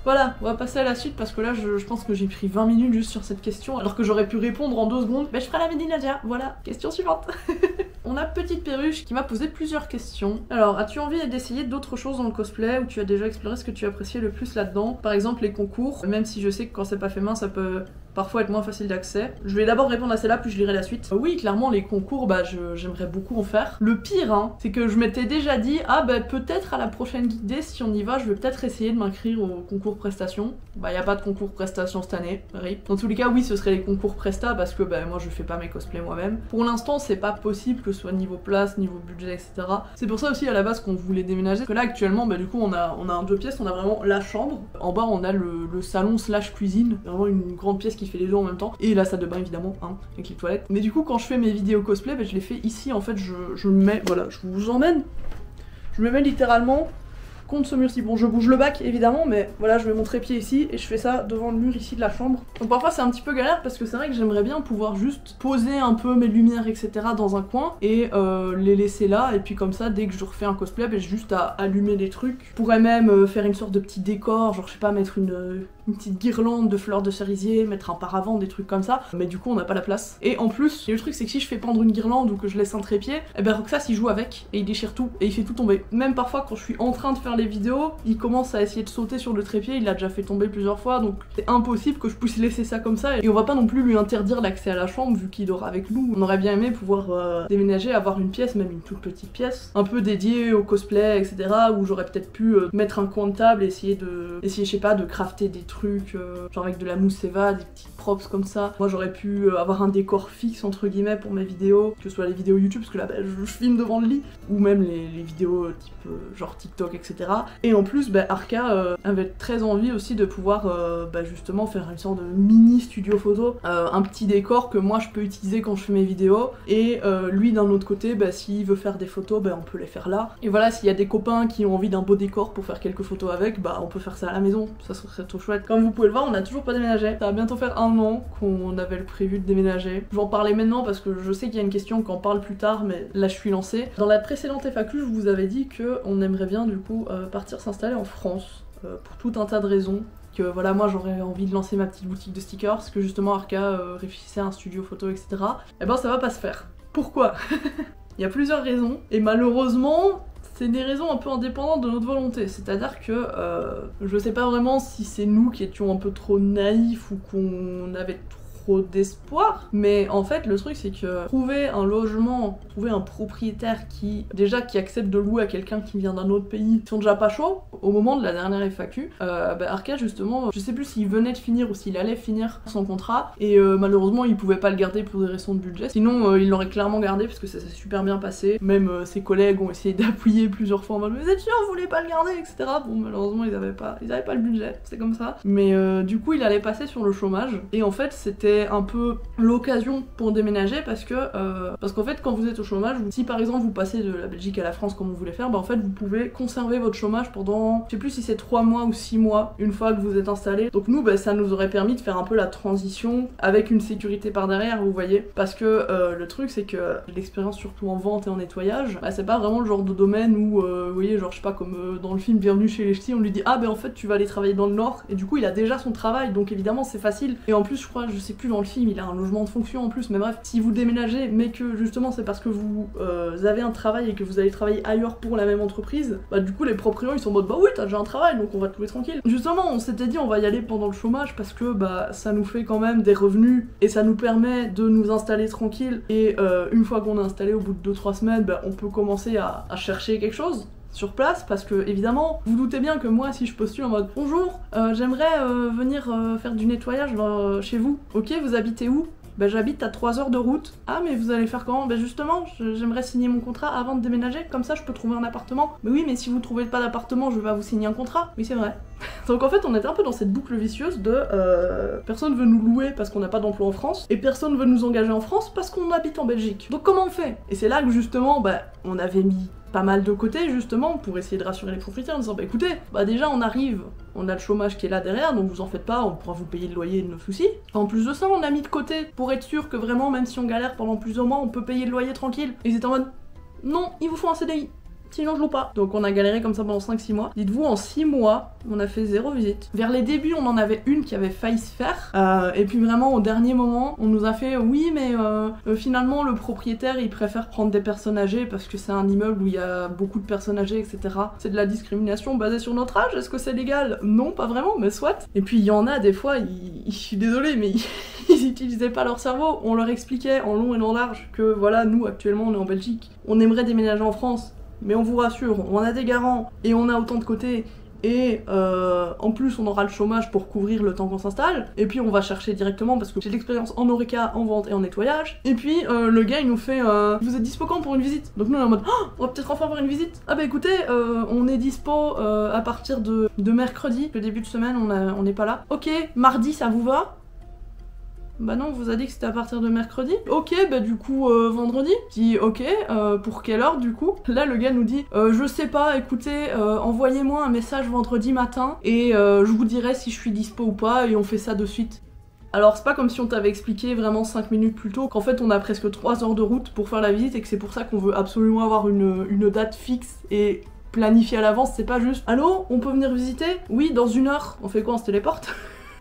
Voilà, on va passer à la suite, parce que là je pense que j'ai pris 20 minutes juste sur cette question, alors que j'aurais pu répondre en 2 secondes. Mais je ferai la Medinasia, voilà, question suivante. On a Petite Perruche qui m'a posé plusieurs questions. Alors, as-tu envie d'essayer d'autres choses dans le cosplay, ou tu as déjà exploré ce que tu appréciais le plus là-dedans? Par exemple les concours, même si je sais que quand c'est pas fait main ça peut parfois être moins facile d'accès. Je vais d'abord répondre à celle-là puis je lirai la suite. Oui, clairement les concours, bah j'aimerais beaucoup en faire. Le pire, hein, c'est que je m'étais déjà dit, ah bah peut-être à la prochaine Geek Day, si on y va, je vais peut-être essayer de m'inscrire au concours prestation. Bah y a pas de concours prestation cette année, RIP. Dans tous les cas, oui, ce serait les concours presta parce que bah moi je fais pas mes cosplays moi-même. Pour l'instant, c'est pas possible que ce soit niveau place, niveau budget, etc. C'est pour ça aussi à la base qu'on voulait déménager. Parce que là actuellement, bah du coup on a un 2 pièces, on a vraiment la chambre. En bas on a le salon slash cuisine, vraiment une grande pièce qui fait les deux en même temps, et la salle de bain évidemment, hein, avec les toilettes. Mais du coup quand je fais mes vidéos cosplay, bah, je les fais ici en fait, je me mets, voilà, je vous emmène, je me mets littéralement contre ce mur-ci. Bon, je bouge le bac évidemment, mais voilà, je mets mon trépied ici et je fais ça devant le mur ici de la chambre. Donc parfois c'est un petit peu galère parce que c'est vrai que j'aimerais bien pouvoir juste poser un peu mes lumières, etc. dans un coin et les laisser là, et puis comme ça, dès que je refais un cosplay, ben, j'ai juste à allumer les trucs. Je pourrais même faire une sorte de petit décor, genre je sais pas, mettre une petite guirlande de fleurs de cerisier, mettre un paravent, des trucs comme ça, mais du coup on n'a pas la place. Et en plus, le truc c'est que si je fais pendre une guirlande ou que je laisse un trépied, et ben Roxas il joue avec et il déchire tout et il fait tout tomber. Même parfois quand je suis en train de faire les vidéos, il commence à essayer de sauter sur le trépied, il l'a déjà fait tomber plusieurs fois, donc c'est impossible que je puisse laisser ça comme ça, et on va pas non plus lui interdire l'accès à la chambre vu qu'il dort avec nous. On aurait bien aimé pouvoir déménager, avoir une pièce, même une toute petite pièce, un peu dédiée au cosplay, etc. où j'aurais peut-être pu mettre un coin de table et essayer je sais pas, de crafter des trucs, genre avec de la mousse Eva, des petites props comme ça. Moi j'aurais pu avoir un décor fixe entre guillemets pour mes vidéos, que ce soit les vidéos YouTube, parce que là bah, je filme devant le lit, ou même les vidéos type genre TikTok, etc. Et en plus, bah, Arca avait très envie aussi de pouvoir bah, justement faire une sorte de mini studio photo, un petit décor que moi je peux utiliser quand je fais mes vidéos, et lui d'un autre côté, bah, s'il veut faire des photos, bah, on peut les faire là. Et voilà, s'il y a des copains qui ont envie d'un beau décor pour faire quelques photos avec, bah on peut faire ça à la maison, ça serait trop chouette. Comme vous pouvez le voir, on a toujours pas déménagé. Ça va bientôt faire 1 1 an qu'on avait le prévu de déménager. Je vais en parler maintenant parce que je sais qu'il y a une question qu'on parle plus tard, mais là je suis lancée. Dans la précédente FAQ, je vous avais dit qu'on aimerait bien du coup partir s'installer en France pour tout un tas de raisons. Que voilà, moi j'aurais envie de lancer ma petite boutique de stickers, parce que justement Arca réfléchissait à un studio photo, etc. Et ben ça va pas se faire. Pourquoi? Il y a plusieurs raisons, et malheureusement, c'est des raisons un peu indépendantes de notre volonté. C'est-à-dire que je sais pas vraiment si c'est nous qui étions un peu trop naïfs ou qu'on avait trop d'espoir, mais en fait le truc c'est que trouver un logement, trouver un propriétaire qui accepte de louer à quelqu'un qui vient d'un autre pays, ils sont déjà pas chauds. Au moment de la dernière FAQ, Arca justement, je sais plus s'il venait de finir ou s'il allait finir son contrat, et malheureusement il pouvait pas le garder pour des raisons de budget, sinon il l'aurait clairement gardé parce que ça s'est super bien passé. Même ses collègues ont essayé d'appuyer plusieurs fois en mode vous êtes sûr vous voulez pas le garder, etc. Bon malheureusement ils avaient pas le budget, c'est comme ça. Mais du coup il allait passer sur le chômage, et en fait c'était un peu l'occasion pour déménager parce qu'en fait quand vous êtes au chômage, si par exemple vous passez de la Belgique à la France comme vous voulez faire, en fait vous pouvez conserver votre chômage pendant, je sais plus si c'est 3 mois ou 6 mois une fois que vous êtes installé. Donc nous ça nous aurait permis de faire un peu la transition avec une sécurité par derrière, vous voyez, parce que le truc c'est que l'expérience surtout en vente et en nettoyage, c'est pas vraiment le genre de domaine où vous voyez, genre je sais pas, comme dans le film Bienvenue chez les Ch'tis, on lui dit ah en fait tu vas aller travailler dans le Nord, et du coup il a déjà son travail, donc évidemment c'est facile. Et en plus je crois, je sais plus, dans le film il a un logement de fonction en plus, mais bref, si vous déménagez mais que justement c'est parce que vous avez un travail et que vous allez travailler ailleurs pour la même entreprise, du coup les proprios ils sont en mode oui t'as déjà un travail donc on va te louer tranquille. Justement on s'était dit on va y aller pendant le chômage parce que ça nous fait quand même des revenus et ça nous permet de nous installer tranquille, et une fois qu'on est installé au bout de 2-3 semaines, on peut commencer à chercher quelque chose sur place, parce que évidemment vous doutez bien que moi si je postule en mode bonjour j'aimerais venir faire du nettoyage chez vous, ok vous habitez où? J'habite à 3 heures de route. Ah mais vous allez faire comment? Justement j'aimerais signer mon contrat avant de déménager, comme ça je peux trouver un appartement. Mais oui mais si vous trouvez pas d'appartement je vais pas vous signer un contrat. Oui c'est vrai. Donc en fait on était un peu dans cette boucle vicieuse de personne veut nous louer parce qu'on n'a pas d'emploi en France, et personne veut nous engager en France parce qu'on habite en Belgique. Donc comment on fait? Et c'est là que justement on avait mis pas mal de côté justement pour essayer de rassurer les propriétaires en disant écoutez, déjà on arrive, on a le chômage qui est là derrière, donc vous en faites pas, on pourra vous payer le loyer de nos soucis. En plus de ça on a mis de côté pour être sûr que vraiment même si on galère pendant plusieurs mois on peut payer le loyer tranquille. Et ils étaient en mode non, il vous faut un CDI, sinon je loue pas. Donc on a galéré comme ça pendant 5-6 mois. Dites-vous, en 6 mois, on a fait 0 visite. Vers les débuts, on en avait une qui avait failli se faire. Et puis vraiment, au dernier moment, on nous a fait oui, mais finalement, le propriétaire, il préfère prendre des personnes âgées parce que c'est un immeuble où il y a beaucoup de personnes âgées, etc. C'est de la discrimination basée sur notre âge. Est-ce que c'est légal? Non, pas vraiment, mais soit. Et puis il y en a, des fois, je suis désolée, mais ils utilisaient pas leur cerveau. On leur expliquait en long et en large que voilà, nous, actuellement, on est en Belgique. On aimerait déménager en France. Mais on vous rassure, on a des garants et on a autant de côté, et en plus on aura le chômage pour couvrir le temps qu'on s'installe, et puis on va chercher directement parce que j'ai de l'expérience en Oreca, en vente et en nettoyage. Et puis le gars il nous fait vous êtes dispo quand pour une visite? Donc nous on est en mode on va peut-être enfin avoir une visite. Ah écoutez, on est dispo à partir de mercredi, le début de semaine on n'est pas là. Ok, mardi ça vous va? Non, on vous a dit que c'était à partir de mercredi. Ok, du coup, vendredi. Je dis, ok, pour quelle heure du coup? Là, le gars nous dit, je sais pas, écoutez, envoyez-moi un message vendredi matin et je vous dirai si je suis dispo ou pas, et on fait ça de suite. Alors c'est pas comme si on t'avait expliqué vraiment 5 minutes plus tôt qu'en fait on a presque 3 heures de route pour faire la visite, et que c'est pour ça qu'on veut absolument avoir une date fixe et planifiée à l'avance. C'est pas juste, allô, on peut venir visiter? Oui, dans 1 heure. On fait quoi, on se téléporte?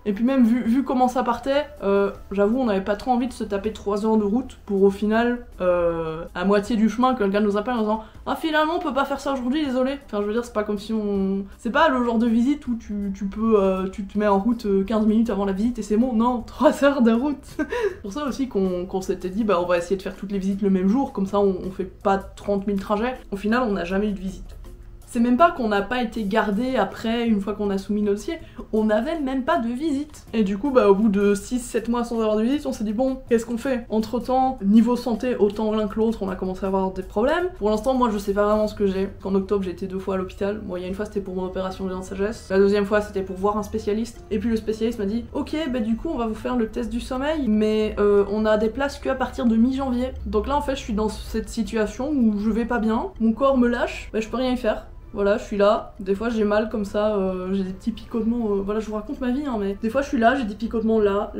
Et puis même vu comment ça partait, j'avoue on n'avait pas trop envie de se taper 3 heures de route pour au final, à moitié du chemin, quelqu'un nous appelle en disant ah finalement on peut pas faire ça aujourd'hui, désolé. Enfin je veux dire c'est pas comme si on... C'est pas le genre de visite où tu te mets en route 15 minutes avant la visite et c'est bon, non, 3 heures de route. C'est pour ça aussi qu'on s'était dit on va essayer de faire toutes les visites le même jour, comme ça on fait pas 30 000 trajets. Au final on n'a jamais eu de visite. C'est même pas qu'on n'a pas été gardé après, une fois qu'on a soumis nos dossiers, on n'avait même pas de visite. Et du coup, au bout de 6-7 mois sans avoir de visite, on s'est dit bon, qu'est-ce qu'on fait? Entre temps, niveau santé, autant l'un que l'autre, on a commencé à avoir des problèmes. Pour l'instant, moi je sais pas vraiment ce que j'ai. En octobre, j'ai été 2 fois à l'hôpital. Bon, il y a une fois c'était pour mon opération de sagesse. La deuxième fois c'était pour voir un spécialiste. Et puis le spécialiste m'a dit ok, du coup on va vous faire le test du sommeil, mais on a des places qu'à partir de mi-janvier. Donc là en fait je suis dans cette situation où je vais pas bien, mon corps me lâche, je peux rien y faire. Voilà, je suis là, des fois j'ai mal comme ça, j'ai des petits picotements, voilà, je vous raconte ma vie, hein, mais des fois je suis là, j'ai des picotements là,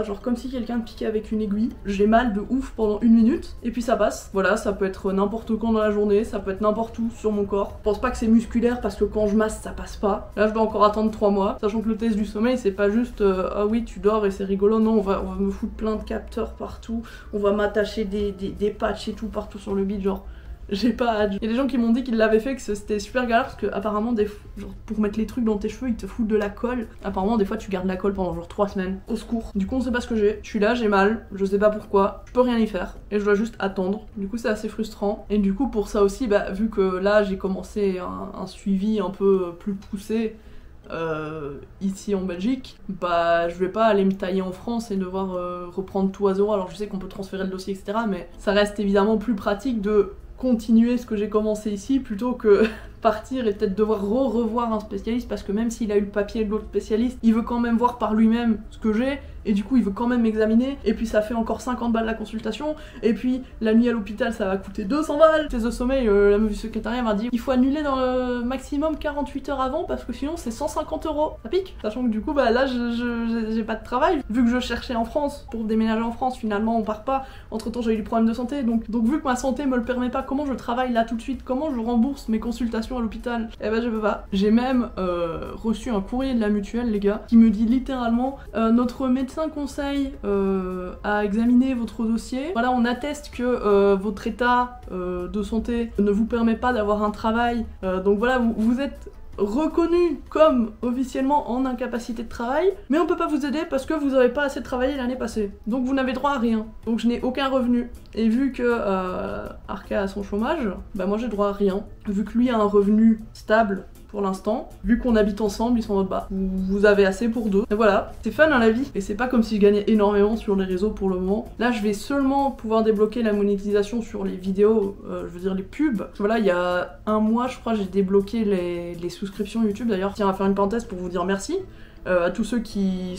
genre comme si quelqu'un me piquait avec une aiguille. J'ai mal de ouf pendant 1 minute, et puis ça passe. Voilà, ça peut être n'importe quand dans la journée, ça peut être n'importe où sur mon corps. Je pense pas que c'est musculaire parce que quand je masse, ça passe pas. Là, je dois encore attendre 3 mois, sachant que le test du sommeil, c'est pas juste ah oui, tu dors et c'est rigolo, non, on va me foutre plein de capteurs partout, on va m'attacher des patchs et tout partout sur le bide, genre. J'ai pas hâte. Il y a des gens qui m'ont dit qu'ils l'avaient fait, que c'était super galère parce que apparemment genre, pour mettre les trucs dans tes cheveux, ils te foutent de la colle. Apparemment des fois tu gardes la colle pendant genre 3 semaines. Au secours. Du coup on sait pas ce que j'ai. Je suis là, j'ai mal, je sais pas pourquoi, je peux rien y faire et je dois juste attendre. Du coup c'est assez frustrant. Et du coup pour ça aussi, bah vu que là j'ai commencé un suivi un peu plus poussé ici en Belgique, bah je vais pas aller me tailler en France et devoir reprendre tout à zéro. Alors je sais qu'on peut transférer le dossier etc, mais ça reste évidemment plus pratique de continuer ce que j'ai commencé ici plutôt que partir et peut-être devoir revoir un spécialiste, parce que même s'il a eu le papier de l'autre spécialiste, il veut quand même voir par lui-même ce que j'ai, et du coup il veut quand même m'examiner, et puis ça fait encore 50 balles la consultation, et puis la nuit à l'hôpital ça va coûter 200 balles. Test de sommeil, la meuf du secrétariat m'a dit il faut annuler dans le maximum 48 heures avant parce que sinon c'est 150 €. Ça pique. Sachant que du coup bah là j'ai pas de travail, vu que je cherchais en France pour déménager en France, finalement on part pas. Entre temps j'ai eu des problèmes de santé, donc vu que ma santé me le permet pas, comment je travaille là tout de suite, comment je rembourse mes consultations à l'hôpital? Eh ben je peux pas. J'ai même reçu un courrier de la mutuelle les gars, qui me dit littéralement notre médecin conseille à examiner votre dossier. Voilà, on atteste que votre état de santé ne vous permet pas d'avoir un travail, donc voilà, vous êtes reconnu comme officiellement en incapacité de travail, mais on peut pas vous aider parce que vous avez pas assez travaillé l'année passée. Donc vous n'avez droit à rien. Donc je n'ai aucun revenu. Et vu que Arca a son chômage, bah moi j'ai droit à rien. Vu que lui a un revenu stable pour l'instant, vu qu'on habite ensemble, ils sont en mode bah vous avez assez pour deux. Et voilà, c'est fun hein, la vie. Et c'est pas comme si je gagnais énormément sur les réseaux pour le moment. Là je vais seulement pouvoir débloquer la monétisation sur les vidéos, je veux dire les pubs. Voilà, il y a 1 mois je crois j'ai débloqué les souscriptions YouTube. D'ailleurs je tiens à faire une parenthèse pour vous dire merci à tous ceux qui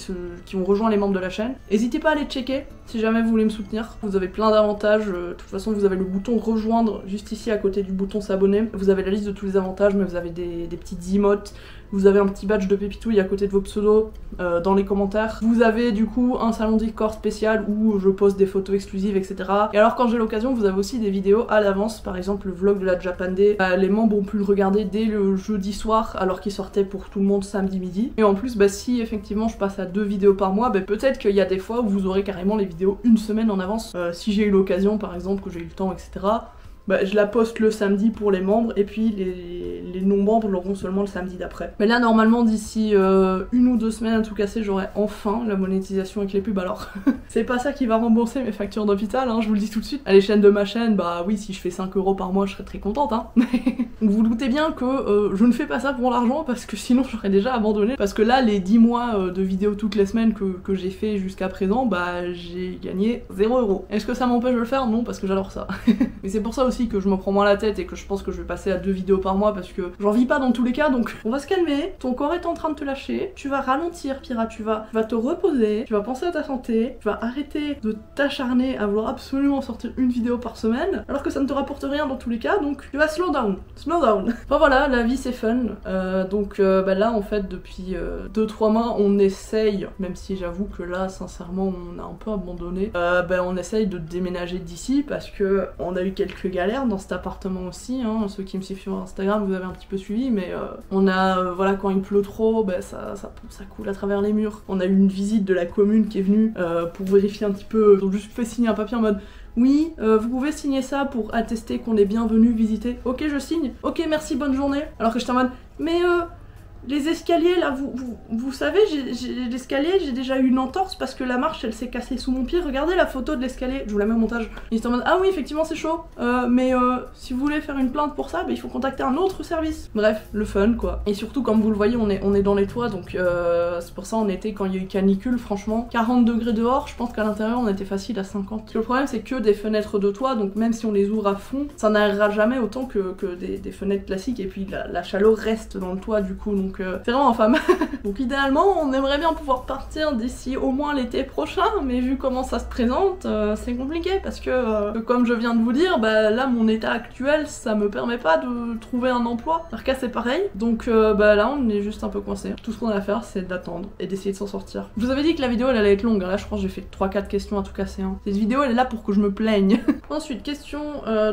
ont rejoint les membres de la chaîne. N'hésitez pas à aller checker si jamais vous voulez me soutenir. Vous avez plein d'avantages. De toute façon, vous avez le bouton rejoindre juste ici à côté du bouton s'abonner. Vous avez la liste de tous les avantages, mais vous avez des petites emotes. Vous avez un petit badge de pépitouille à côté de vos pseudos dans les commentaires. Vous avez du coup un salon Discord spécial où je poste des photos exclusives, etc. Et alors quand j'ai l'occasion, vous avez aussi des vidéos à l'avance. Par exemple le vlog de la Japan Day. Les membres ont pu le regarder dès le jeudi soir alors qu'il sortait pour tout le monde samedi midi. Et en plus, bah, si effectivement je passe à 2 vidéos par mois, bah, peut-être qu'il y a des fois où vous aurez carrément les vidéos 1 semaine en avance. Si j'ai eu l'occasion par exemple, que j'ai eu le temps, etc. Bah, je la poste le samedi pour les membres et puis les non-membres l'auront seulement le samedi d'après. Mais là normalement d'ici 1 ou 2 semaines à tout casser, j'aurai enfin la monétisation avec les pubs. Alors c'est pas ça qui va rembourser mes factures d'hôpital, hein, je vous le dis tout de suite. À l'échelle de ma chaîne, bah oui, si je fais 5 € par mois je serais très contente hein. Donc vous doutez bien que je ne fais pas ça pour l'argent parce que sinon j'aurais déjà abandonné. Parce que là les 10 mois de vidéos toutes les semaines que j'ai fait jusqu'à présent, bah j'ai gagné 0 €. Est-ce que ça m'empêche de le faire? Non, parce que j'adore ça. Mais c'est pour ça aussi que je me prends moins la tête et que je pense que je vais passer à 2 vidéos par mois parce que j'en vis pas dans tous les cas. Donc on va se calmer, ton corps est en train de te lâcher, tu vas ralentir Pira, tu vas te reposer, tu vas penser à ta santé, tu vas arrêter de t'acharner à vouloir absolument sortir 1 vidéo par semaine alors que ça ne te rapporte rien dans tous les cas, donc tu vas slow down. Enfin voilà, la vie c'est fun. Donc bah là en fait depuis 2-3 mois on essaye, même si j'avoue que là sincèrement on a un peu abandonné, bah on essaye de déménager d'ici parce que on a eu quelques galères dans cet appartement aussi, hein. Ceux qui me suivent sur Instagram vous avez un petit peu suivi, mais on a, voilà, quand il pleut trop, bah, ça coule à travers les murs. On a eu une visite de la commune qui est venue pour vérifier un petit peu, ils ont juste fait signer un papier en mode oui, vous pouvez signer ça pour attester qu'on est bien venu visiter. Ok, je signe. Ok, merci, bonne journée. Alors que j'étais en mode, mais les escaliers là, vous savez, l'escalier, j'ai déjà eu une entorse parce que la marche elle s'est cassée sous mon pied. Regardez la photo de l'escalier, je vous la mets au montage. Ils étaient en mode ah oui, effectivement c'est chaud, mais si vous voulez faire une plainte pour ça, bah, il faut contacter un autre service. Bref, le fun quoi. Et surtout, comme vous le voyez, on est dans les toits, donc c'est pour ça en été, quand il y a eu canicule, franchement, 40 degrés dehors, je pense qu'à l'intérieur on était facile à 50. Parce que le problème c'est que des fenêtres de toit, donc même si on les ouvre à fond, ça n'aérera jamais autant que des fenêtres classiques, et puis la chaleur reste dans le toit du coup, donc donc c'est vraiment infâme. Donc idéalement on aimerait bien pouvoir partir d'ici au moins l'été prochain, mais vu comment ça se présente, c'est compliqué parce que comme je viens de vous dire, bah là mon état actuel ça me permet pas de trouver un emploi. Arca c'est pareil, donc bah là on est juste un peu coincé. Tout ce qu'on a à faire c'est d'attendre et d'essayer de s'en sortir. Je vous avais dit que la vidéo elle allait être longue, hein. Là je crois que j'ai fait 3-4 questions à tout casser. Hein. Cette vidéo elle est là pour que je me plaigne. Ensuite question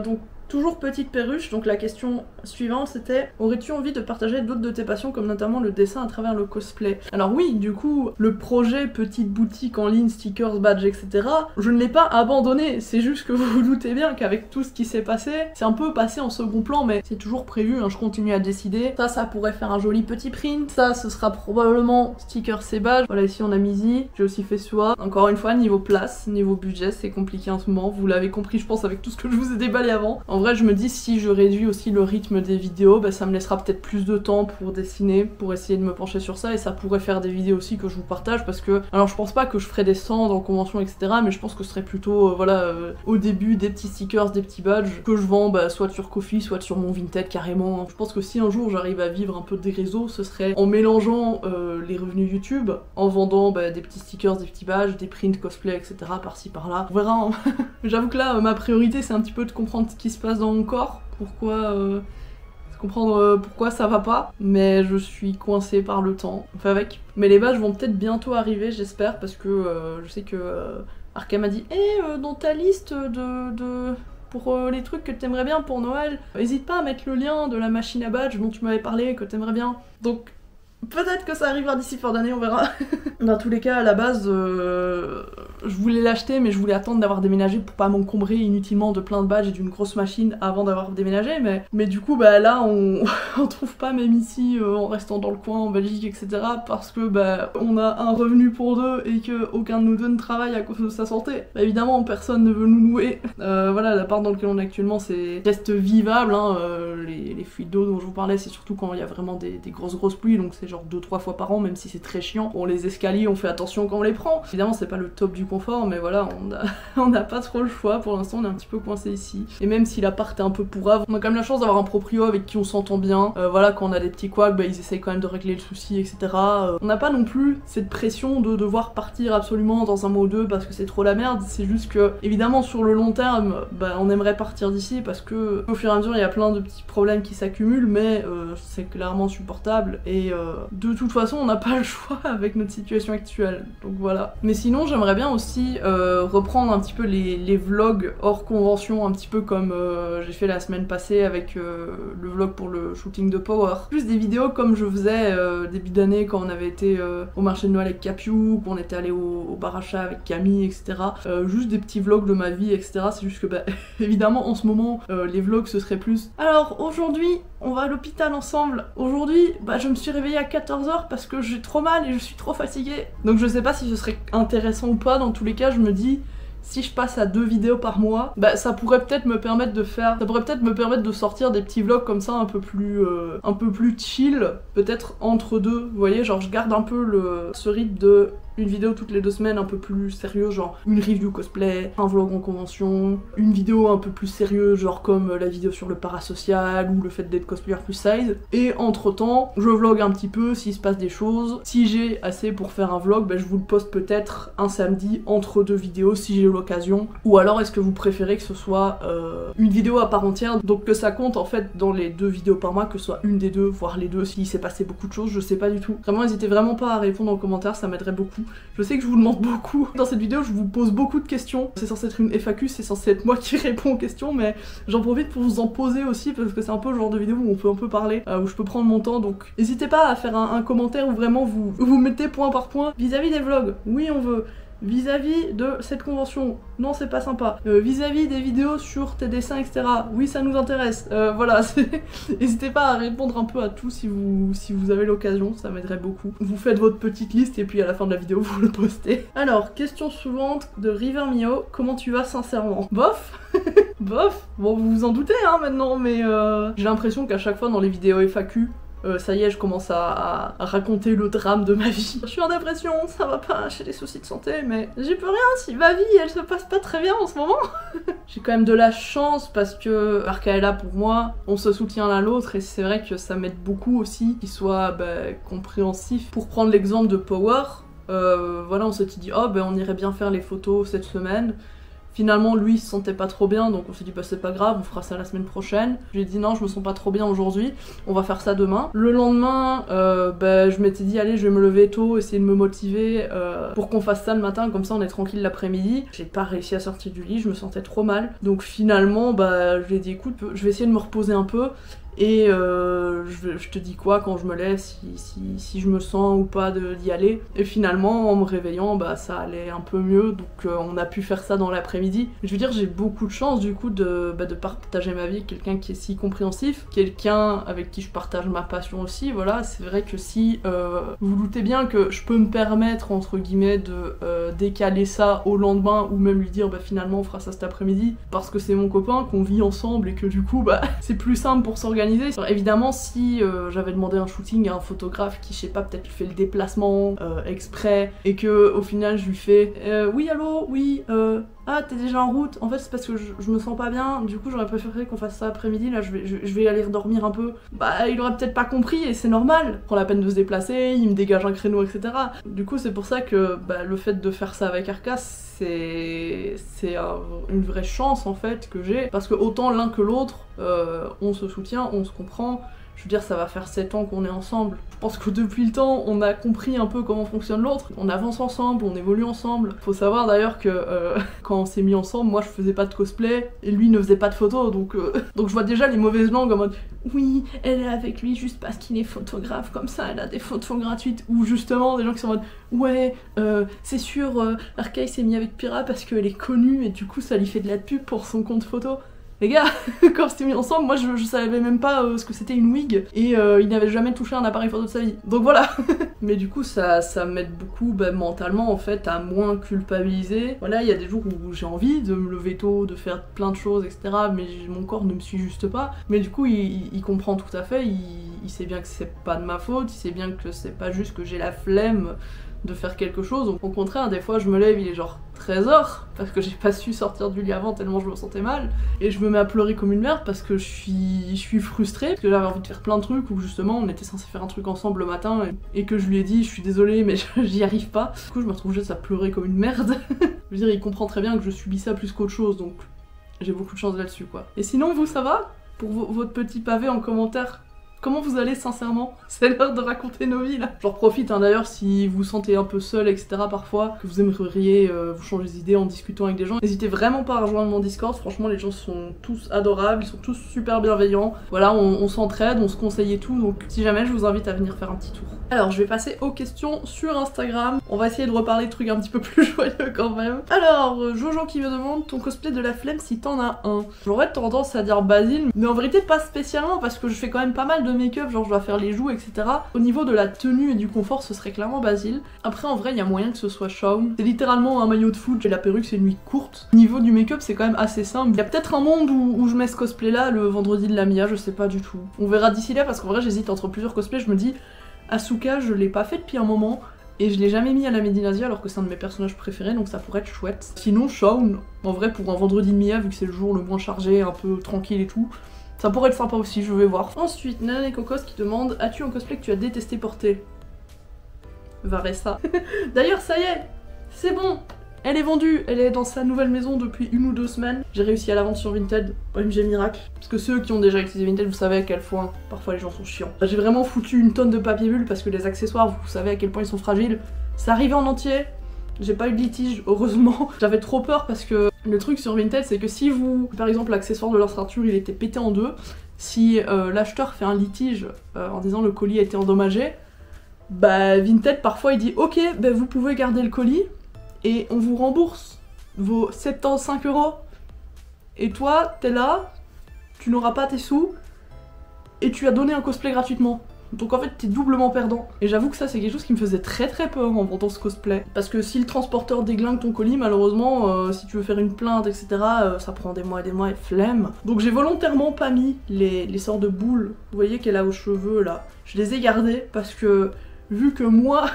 donc toujours petite perruche, donc la question suivante c'était: aurais-tu envie de partager d'autres de tes passions comme notamment le dessin à travers le cosplay? Alors oui, du coup, le projet petite boutique en ligne, stickers, badges, etc. je ne l'ai pas abandonné, c'est juste que vous vous doutez bien qu'avec tout ce qui s'est passé, c'est un peu passé en second plan, mais c'est toujours prévu, hein, je continue à décider. Ça pourrait faire un joli petit print, ça ce sera probablement stickers et badges. Voilà, ici on a Mizzy, j'ai aussi fait Soie. Encore une fois, niveau place, niveau budget, c'est compliqué en ce moment, vous l'avez compris je pense avec tout ce que je vous ai déballé avant. En vrai je me dis si je réduis aussi le rythme des vidéos, bah, ça me laissera peut-être plus de temps pour dessiner, pour essayer de me pencher sur ça, et ça pourrait faire des vidéos aussi que je vous partage parce que, alors je pense pas que je ferai des stands en convention etc, mais je pense que ce serait plutôt voilà au début des petits stickers, des petits badges que je vends bah, soit sur Ko-fi, soit sur mon Vinted carrément. Je pense que si un jour j'arrive à vivre un peu des réseaux, ce serait en mélangeant les revenus YouTube, en vendant bah, des petits stickers, des petits badges, des prints cosplay etc par-ci par-là. On verra hein. J'avoue que là ma priorité c'est un petit peu de comprendre ce qui se passe dans mon corps, comprendre pourquoi ça va pas, mais je suis coincée par le temps, on fait avec. Mais les badges vont peut-être bientôt arriver, j'espère, parce que je sais que Arca m'a dit dans ta liste pour les trucs que t'aimerais bien pour Noël, n'hésite pas à mettre le lien de la machine à badge dont tu m'avais parlé, que t'aimerais bien. Donc peut-être que ça arrivera d'ici fin d'année, on verra. Dans tous les cas, à la base, je voulais l'acheter, mais je voulais attendre d'avoir déménagé pour pas m'encombrer inutilement de plein de badges et d'une grosse machine avant d'avoir déménagé. Mais du coup, bah là, on trouve pas même ici en restant dans le coin, en Belgique, etc. Parce que bah on a un revenu pour deux et que aucun de nous deux ne travaille à cause de sa santé. Bah, évidemment, personne ne veut nous louer. Voilà, l'appart dans lequel on est actuellement, reste vivable. Hein. Les fuites d'eau dont je vous parlais, c'est surtout quand il y a vraiment des grosses pluies, donc c'est genre 2-3 fois par an, même si c'est très chiant. Bon, les escaliers, on fait attention quand on les prend. Évidemment, c'est pas le top du confort, mais voilà, on n'a pas trop le choix. Pour l'instant, on est un petit peu coincé ici. Et même si l'appart est un peu pourrave, on a quand même la chance d'avoir un proprio avec qui on s'entend bien. Voilà, quand on a des petits couacs, bah, ils essayent quand même de régler le souci, etc. On n'a pas non plus cette pression de devoir partir absolument dans un mois ou deux parce que c'est trop la merde. C'est juste que, évidemment, sur le long terme, bah, on aimerait partir d'ici parce que, au fur et à mesure, il y a plein de petits problèmes qui s'accumulent, mais c'est clairement supportable. Et de toute façon, on n'a pas le choix avec notre situation actuelle. Donc voilà. Mais sinon, j'aimerais bien aussi reprendre un petit peu les vlogs hors convention, un petit peu comme j'ai fait la semaine passée avec le vlog pour le shooting de Power. Plus des vidéos comme je faisais début d'année quand on avait été au marché de Noël avec Capiou, qu'on était allé au bar à chat avec Camille, etc. Juste des petits vlogs de ma vie, etc. C'est juste que, bah, évidemment, en ce moment, les vlogs ce serait plus. Alors, aujourd'hui, on va à l'hôpital ensemble. Aujourd'hui, bah, je me suis réveillée à 14h parce que j'ai trop mal et je suis trop fatiguée. Donc je sais pas si ce serait intéressant ou pas. Dans tous les cas, je me dis, si je passe à 2 vidéos par mois, bah ça pourrait peut-être me permettre de sortir des petits vlogs comme ça un peu plus chill, peut-être entre deux, vous voyez, genre je garde un peu ce rythme de une vidéo toutes les 2 semaines un peu plus sérieuse, genre une review cosplay, un vlog en convention, une vidéo un peu plus sérieuse, genre comme la vidéo sur le parasocial ou le fait d'être cosplayer plus size. Et entre temps, je vlog un petit peu s'il se passe des choses. Si j'ai assez pour faire un vlog, bah, je vous le poste peut-être un samedi entre 2 vidéos si j'ai l'occasion. Ou alors est-ce que vous préférez que ce soit une vidéo à part entière, donc que ça compte en fait dans les 2 vidéos par mois, que ce soit une des 2, voire les 2, s'il s'est passé beaucoup de choses, je sais pas du tout. Vraiment, n'hésitez vraiment pas à répondre en commentaire, ça m'aiderait beaucoup. Je sais que je vous demande beaucoup. Dans cette vidéo, je vous pose beaucoup de questions. C'est censé être une FAQ, c'est censé être moi qui réponds aux questions, mais j'en profite pour vous en poser aussi, parce que c'est un peu le genre de vidéo où on peut un peu parler, où je peux prendre mon temps, donc n'hésitez pas à faire un commentaire où vraiment vous mettez point par point. Vis-à-vis des vlogs, oui on veut. Vis-à-vis de cette convention, non c'est pas sympa. Vis-à-vis des vidéos sur tes dessins, etc. Oui ça nous intéresse. Voilà, n'hésitez pas à répondre un peu à tout si vous avez l'occasion, ça m'aiderait beaucoup. Vous faites votre petite liste et puis à la fin de la vidéo vous le postez. Alors, question suivante de River Mio, comment tu vas sincèrement? Bof. Bof. Bon vous vous en doutez hein maintenant, mais j'ai l'impression qu'à chaque fois dans les vidéos FAQ, ça y est, je commence à raconter le drame de ma vie. Je suis en dépression, ça va pas, j'ai des soucis de santé, mais j'y peux rien si ma vie elle se passe pas très bien en ce moment. J'ai quand même de la chance parce que Arca est là pour moi, on se soutient l'un l'autre et c'est vrai que ça m'aide beaucoup aussi qu'il soit compréhensif. Pour prendre l'exemple de Power, voilà, on s'était dit oh on irait bien faire les photos cette semaine. Finalement, lui, il se sentait pas trop bien, donc on s'est dit bah c'est pas grave, on fera ça la semaine prochaine. Je lui ai dit non, je me sens pas trop bien aujourd'hui, on va faire ça demain. Le lendemain, je m'étais dit allez, je vais me lever tôt, essayer de me motiver pour qu'on fasse ça le matin, comme ça on est tranquille l'après-midi. J'ai pas réussi à sortir du lit, je me sentais trop mal. Donc finalement, je lui ai dit écoute, je vais essayer de me reposer un peu. Et je te dis quoi quand je me lève, si je me sens ou pas d'y aller. Et finalement, en me réveillant, ça allait un peu mieux, donc on a pu faire ça dans l'après-midi. Je veux dire, j'ai beaucoup de chance du coup de partager ma vie avec quelqu'un qui est si compréhensif, quelqu'un avec qui je partage ma passion aussi, voilà. C'est vrai que si vous doutez bien que je peux me permettre, entre guillemets, de décaler ça au lendemain, ou même lui dire finalement on fera ça cet après-midi, parce que c'est mon copain, qu'on vit ensemble et que du coup c'est plus simple pour s'organiser. Alors, évidemment, si j'avais demandé un shooting à un photographe qui, je sais pas, peut-être fait le déplacement exprès et que au final je lui fais oui allô, oui, ah t'es déjà en route, en fait c'est parce que je me sens pas bien, du coup j'aurais préféré qu'on fasse ça après-midi, là je vais aller redormir un peu. Il aurait peut-être pas compris et c'est normal, il prend la peine de se déplacer, il me dégage un créneau, etc. Du coup c'est pour ça que le fait de faire ça avec Arca, c'est une vraie chance en fait que j'ai, parce que autant l'un que l'autre, on se soutient, on se comprend. Je veux dire, ça va faire 7 ans qu'on est ensemble. Je pense que depuis le temps, on a compris un peu comment fonctionne l'autre. On avance ensemble, on évolue ensemble. Faut savoir d'ailleurs que quand on s'est mis ensemble, moi je faisais pas de cosplay et lui ne faisait pas de photos. Donc je vois déjà les mauvaises langues en mode oui, elle est avec lui juste parce qu'il est photographe, comme ça elle a des photos gratuites. Ou justement des gens qui sont en mode ouais, c'est sûr, Arca s'est mis avec Pyrrha parce qu'elle est connue et du coup ça lui fait de la pub pour son compte photo. Les gars, quand on s'était mis ensemble, moi je savais même pas ce que c'était une wig et il n'avait jamais touché un appareil photo de sa vie. Donc voilà. Mais du coup ça m'aide beaucoup mentalement en fait à moins culpabiliser. Voilà, il y a des jours où j'ai envie de me lever tôt, de faire plein de choses, etc. Mais mon corps ne me suit juste pas. Mais du coup il comprend tout à fait, il sait bien que c'est pas de ma faute, il sait bien que c'est pas juste que j'ai la flemme de faire quelque chose. Donc au contraire, des fois je me lève, il est genre 13h parce que j'ai pas su sortir du lit avant tellement je me sentais mal et je me mets à pleurer comme une merde parce que je suis frustrée parce que j'avais envie de faire plein de trucs où justement on était censé faire un truc ensemble le matin et que je lui ai dit je suis désolée mais j'y arrive pas. Du coup je me retrouve juste à pleurer comme une merde. Je veux dire, il comprend très bien que je subis ça plus qu'autre chose, donc j'ai beaucoup de chance là-dessus quoi. Et sinon vous, ça va? Pour votre petit pavé en commentaire, comment vous allez sincèrement? C'est l'heure de raconter nos vies là. J'en profite d'ailleurs si vous sentez un peu seul, etc. parfois, que vous aimeriez vous changer d'idée en discutant avec des gens, n'hésitez vraiment pas à rejoindre mon Discord. Franchement les gens sont tous adorables, ils sont tous super bienveillants. Voilà, on s'entraide, on se conseille et tout, donc si jamais je vous invite à venir faire un petit tour. Alors je vais passer aux questions sur Instagram. On va essayer de reparler de trucs un petit peu plus joyeux quand même. Alors, Jojo qui me demande ton cosplay de la flemme si t'en as un. J'aurais tendance à dire Basile, mais en vérité pas spécialement parce que je fais quand même pas mal de make-up, genre je dois faire les joues, etc. Au niveau de la tenue et du confort, ce serait clairement Basile. Après en vrai, il y a moyen que ce soit Shawn. C'est littéralement un maillot de foot et la perruque c'est une nuit courte. Au niveau du make-up, c'est quand même assez simple. Il y a peut-être un monde où je mets ce cosplay là le vendredi de la Mia, je sais pas du tout. On verra d'ici là parce qu'en vrai j'hésite entre plusieurs cosplays, je me dis Asuka, je l'ai pas fait depuis un moment et je l'ai jamais mis à la Medinasia alors que c'est un de mes personnages préférés, donc ça pourrait être chouette. Sinon Shawn, en vrai pour un vendredi de Mia, vu que c'est le jour le moins chargé, un peu tranquille et tout, ça pourrait être sympa aussi, je vais voir. Ensuite, Nana et Cocos qui demande as-tu un cosplay que tu as détesté porter? Varessa. D'ailleurs ça y est, c'est bon, elle est vendue, elle est dans sa nouvelle maison depuis 1 ou 2 semaines. J'ai réussi à la vendre sur Vinted, OMG miracle. Parce que ceux qui ont déjà utilisé Vinted, vous savez à quel point parfois les gens sont chiants. J'ai vraiment foutu une tonne de papier bulle parce que les accessoires, vous savez à quel point ils sont fragiles. Ça arrivait en entier, j'ai pas eu de litige, heureusement. J'avais trop peur parce que le truc sur Vinted, c'est que si vous, par exemple l'accessoire de leur ceinture, il était pété en deux, si l'acheteur fait un litige en disant le colis a été endommagé, Vinted parfois il dit ok, vous pouvez garder le colis, et on vous rembourse vos 75 €. Et toi, t'es là, tu n'auras pas tes sous, et tu as donné un cosplay gratuitement. Donc en fait t'es doublement perdant. Et j'avoue que ça c'est quelque chose qui me faisait très peur en vendant ce cosplay. Parce que si le transporteur déglingue ton colis, malheureusement si tu veux faire une plainte etc ça prend des mois et flemme. Donc j'ai volontairement pas mis les sorts de boules, vous voyez qu'elle a aux cheveux là. Je les ai gardées parce que vu que moi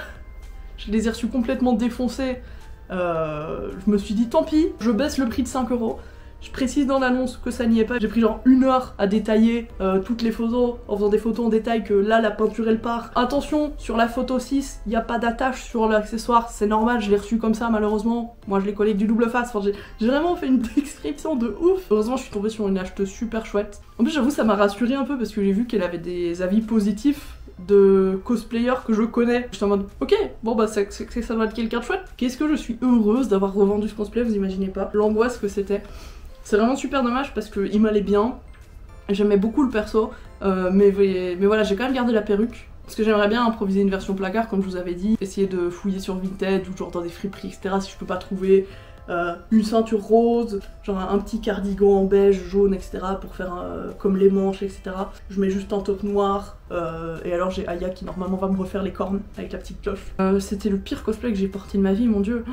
je les ai reçus complètement défoncés, je me suis dit tant pis, je baisse le prix de 5 €. Je précise dans l'annonce que ça n'y est pas. J'ai pris genre 1 heure à détailler toutes les photos, en faisant des photos en détail que là la peinture elle part. Attention, sur la photo 6, il n'y a pas d'attache sur l'accessoire, c'est normal, je l'ai reçu comme ça malheureusement. Moi je l'ai collé avec du double face, enfin, j'ai vraiment fait une description de ouf. Heureusement je suis tombée sur une acheteuse super chouette. En plus j'avoue ça m'a rassurée un peu parce que j'ai vu qu'elle avait des avis positifs de cosplayers que je connais. J'étais en mode ok, bon bah ça doit être quelqu'un de chouette. Qu'est-ce que je suis heureuse d'avoir revendu ce cosplay, vous imaginez pas l'angoisse que c'était. C'est vraiment super dommage parce qu'il m'allait bien, j'aimais beaucoup le perso, mais voilà, j'ai quand même gardé la perruque. Parce que j'aimerais bien improviser une version placard comme je vous avais dit, essayer de fouiller sur Vinted ou genre dans des friperies etc si je peux pas trouver une ceinture rose, genre un petit cardigan en beige, jaune etc pour faire comme les manches etc. Je mets juste un top noir et alors j'ai Aya qui normalement va me refaire les cornes avec la petite cloche. C'était le pire cosplay que j'ai porté de ma vie, mon dieu.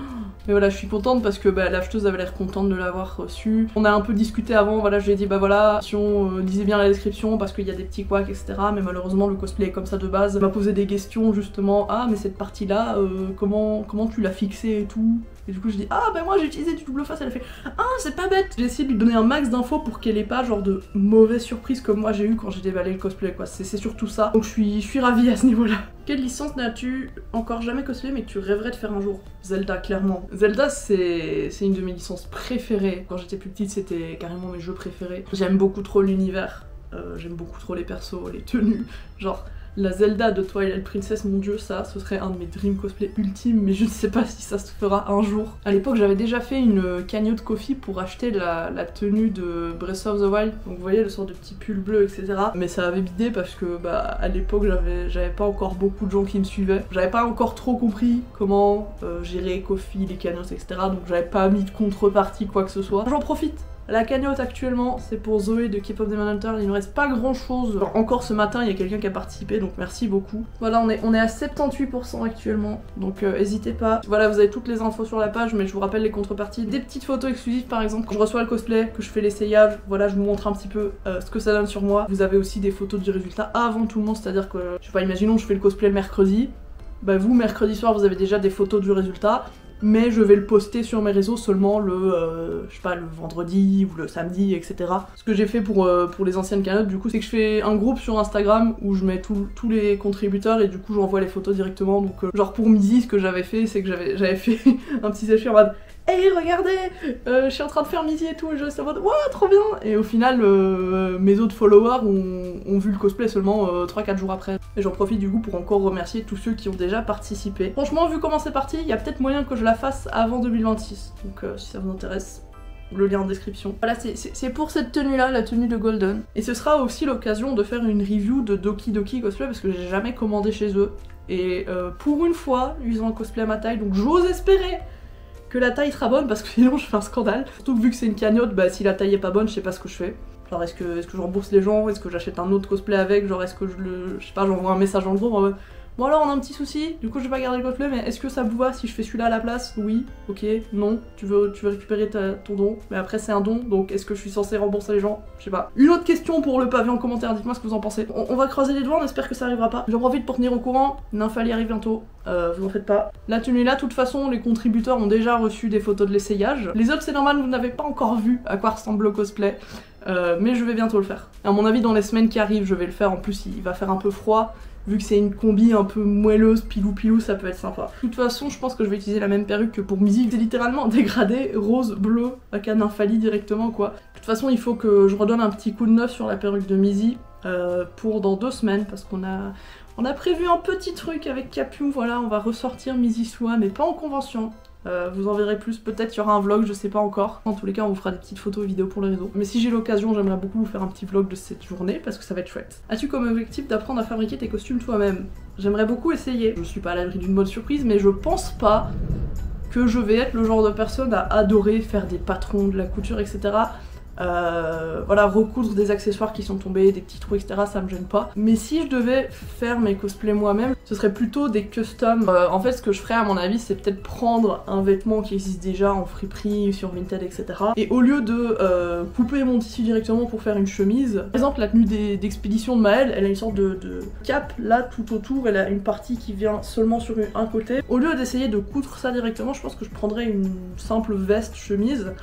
Mais voilà, je suis contente parce que bah, l'acheteuse avait l'air contente de l'avoir reçu. On a un peu discuté avant, voilà, je lui ai dit bah voilà, si on lisait bien la description parce qu'il y a des petits couacs etc. Mais malheureusement le cosplay est comme ça de base. Elle m'a posé des questions justement, ah mais cette partie là, comment tu l'as fixée et tout. Et du coup je dis ah bah moi j'ai utilisé du double face, elle a fait ah c'est pas bête. J'ai essayé de lui donner un max d'infos pour qu'elle ait pas genre de mauvaises surprises comme moi j'ai eu quand j'ai déballé le cosplay quoi, c'est surtout ça. Donc je suis ravie à ce niveau là. Quelle licence n'as-tu encore jamais cosplayé mais que tu rêverais de faire un jour? Zelda clairement. Zelda c'est une de mes licences préférées. Quand j'étais plus petite c'était carrément mes jeux préférés. J'aime beaucoup trop l'univers, j'aime beaucoup trop les persos, les tenues, genre la Zelda de Twilight Princess, mon dieu, ça, ce serait un de mes dream cosplay ultimes, mais je ne sais pas si ça se fera un jour. À l'époque, j'avais déjà fait une cagnotte Ko-fi pour acheter la tenue de Breath of the Wild, donc vous voyez, le sort de petit pull bleu, etc. Mais ça avait bidé parce que, bah, à l'époque, j'avais pas encore beaucoup de gens qui me suivaient. J'avais pas encore trop compris comment gérer Ko-fi, les cagnottes, etc. Donc j'avais pas mis de contrepartie, quoi que ce soit. J'en profite. La cagnotte actuellement, c'est pour Zoé de K-Pop Demon Hunter, il ne reste pas grand chose. Encore ce matin, il y a quelqu'un qui a participé, donc merci beaucoup. Voilà, on est à 78% actuellement, donc n'hésitez pas. Voilà, vous avez toutes les infos sur la page, mais je vous rappelle les contreparties. Des petites photos exclusives par exemple, quand je reçois le cosplay, que je fais l'essayage, voilà, je vous montre un petit peu ce que ça donne sur moi. Vous avez aussi des photos du résultat avant tout le monde, c'est-à-dire que, je sais pas, imaginons je fais le cosplay le mercredi, bah vous, mercredi soir, vous avez déjà des photos du résultat. Mais je vais le poster sur mes réseaux seulement le, je sais pas, le vendredi ou le samedi, etc. Ce que j'ai fait pour les anciennes cagnottes, du coup, c'est que je fais un groupe sur Instagram où je mets tous les contributeurs et du coup, j'envoie les photos directement. Donc, genre pour midi, ce que j'avais fait, c'est que j'avais fait un petit sachet en mode hey regardez, je suis en train de faire midi et tout, et je reste en mode ouais trop bien. Et au final mes autres followers ont vu le cosplay seulement 3-4 jours après. Et j'en profite du coup pour encore remercier tous ceux qui ont déjà participé. Franchement vu comment c'est parti, il y a peut-être moyen que je la fasse avant 2026. Donc si ça vous intéresse, le lien en description. Voilà, c'est pour cette tenue là, la tenue de Golden. Et ce sera aussi l'occasion de faire une review de Doki Doki Cosplay parce que j'ai jamais commandé chez eux. Et pour une fois, ils ont un cosplay à ma taille, donc j'ose espérer que la taille sera bonne parce que sinon je fais un scandale. Surtout que vu que c'est une cagnotte, bah si la taille est pas bonne, je sais pas ce que je fais. Genre est-ce que je rembourse les gens, est-ce que j'achète un autre cosplay avec, genre est-ce que je sais pas, j'envoie un message dans le groupe en mode bon alors on a un petit souci, du coup je vais pas garder le cosplay mais est-ce que ça vous va si je fais celui-là à la place? Oui, ok, non, tu veux récupérer ton don, mais après c'est un don, donc est-ce que je suis censée rembourser les gens? Je sais pas. Une autre question pour le pavé en commentaire, dites-moi ce que vous en pensez. On va croiser les doigts, on espère que ça arrivera pas. J'en profite pour tenir au courant, Nymphali arrive bientôt, vous en faites pas. La tenue là, de toute façon, les contributeurs ont déjà reçu des photos de l'essayage. Les autres c'est normal, vous n'avez pas encore vu à quoi ressemble le cosplay. Mais je vais bientôt le faire. À mon avis dans les semaines qui arrivent je vais le faire, en plus il va faire un peu froid. Vu que c'est une combi un peu moelleuse, pilou, ça peut être sympa. De toute façon, je pense que je vais utiliser la même perruque que pour Mizzy. C'est littéralement dégradé rose, bleu, avec un Nymphali directement, quoi. De toute façon, il faut que je redonne un petit coup de neuf sur la perruque de Mizzy pour dans 2 semaines, parce qu'on a prévu un petit truc avec Capu, voilà, on va ressortir Mizzy Sua, mais pas en convention. Vous en verrez plus, peut-être il y aura un vlog, je sais pas encore. En tous les cas on vous fera des petites photos et vidéos pour les réseaux. Mais si j'ai l'occasion j'aimerais beaucoup vous faire un petit vlog de cette journée parce que ça va être chouette. As-tu comme objectif d'apprendre à fabriquer tes costumes toi-même? J'aimerais beaucoup essayer. Je suis pas à l'abri d'une bonne surprise mais je pense pas que je vais être le genre de personne à adorer faire des patrons, de la couture, etc. voilà, recoudre des accessoires qui sont tombés, des petits trous, etc. ça me gêne pas. Mais si je devais faire mes cosplays moi-même, ce serait plutôt des customs. En fait, ce que je ferais à mon avis, c'est peut-être prendre un vêtement qui existe déjà en friperie, sur Vinted, etc. Et au lieu de couper mon tissu directement pour faire une chemise, par exemple la tenue d'expédition de Maëlle, elle a une sorte de cape là tout autour, elle a une partie qui vient seulement sur un côté. Au lieu d'essayer de coudre ça directement, je pense que je prendrais une simple veste chemise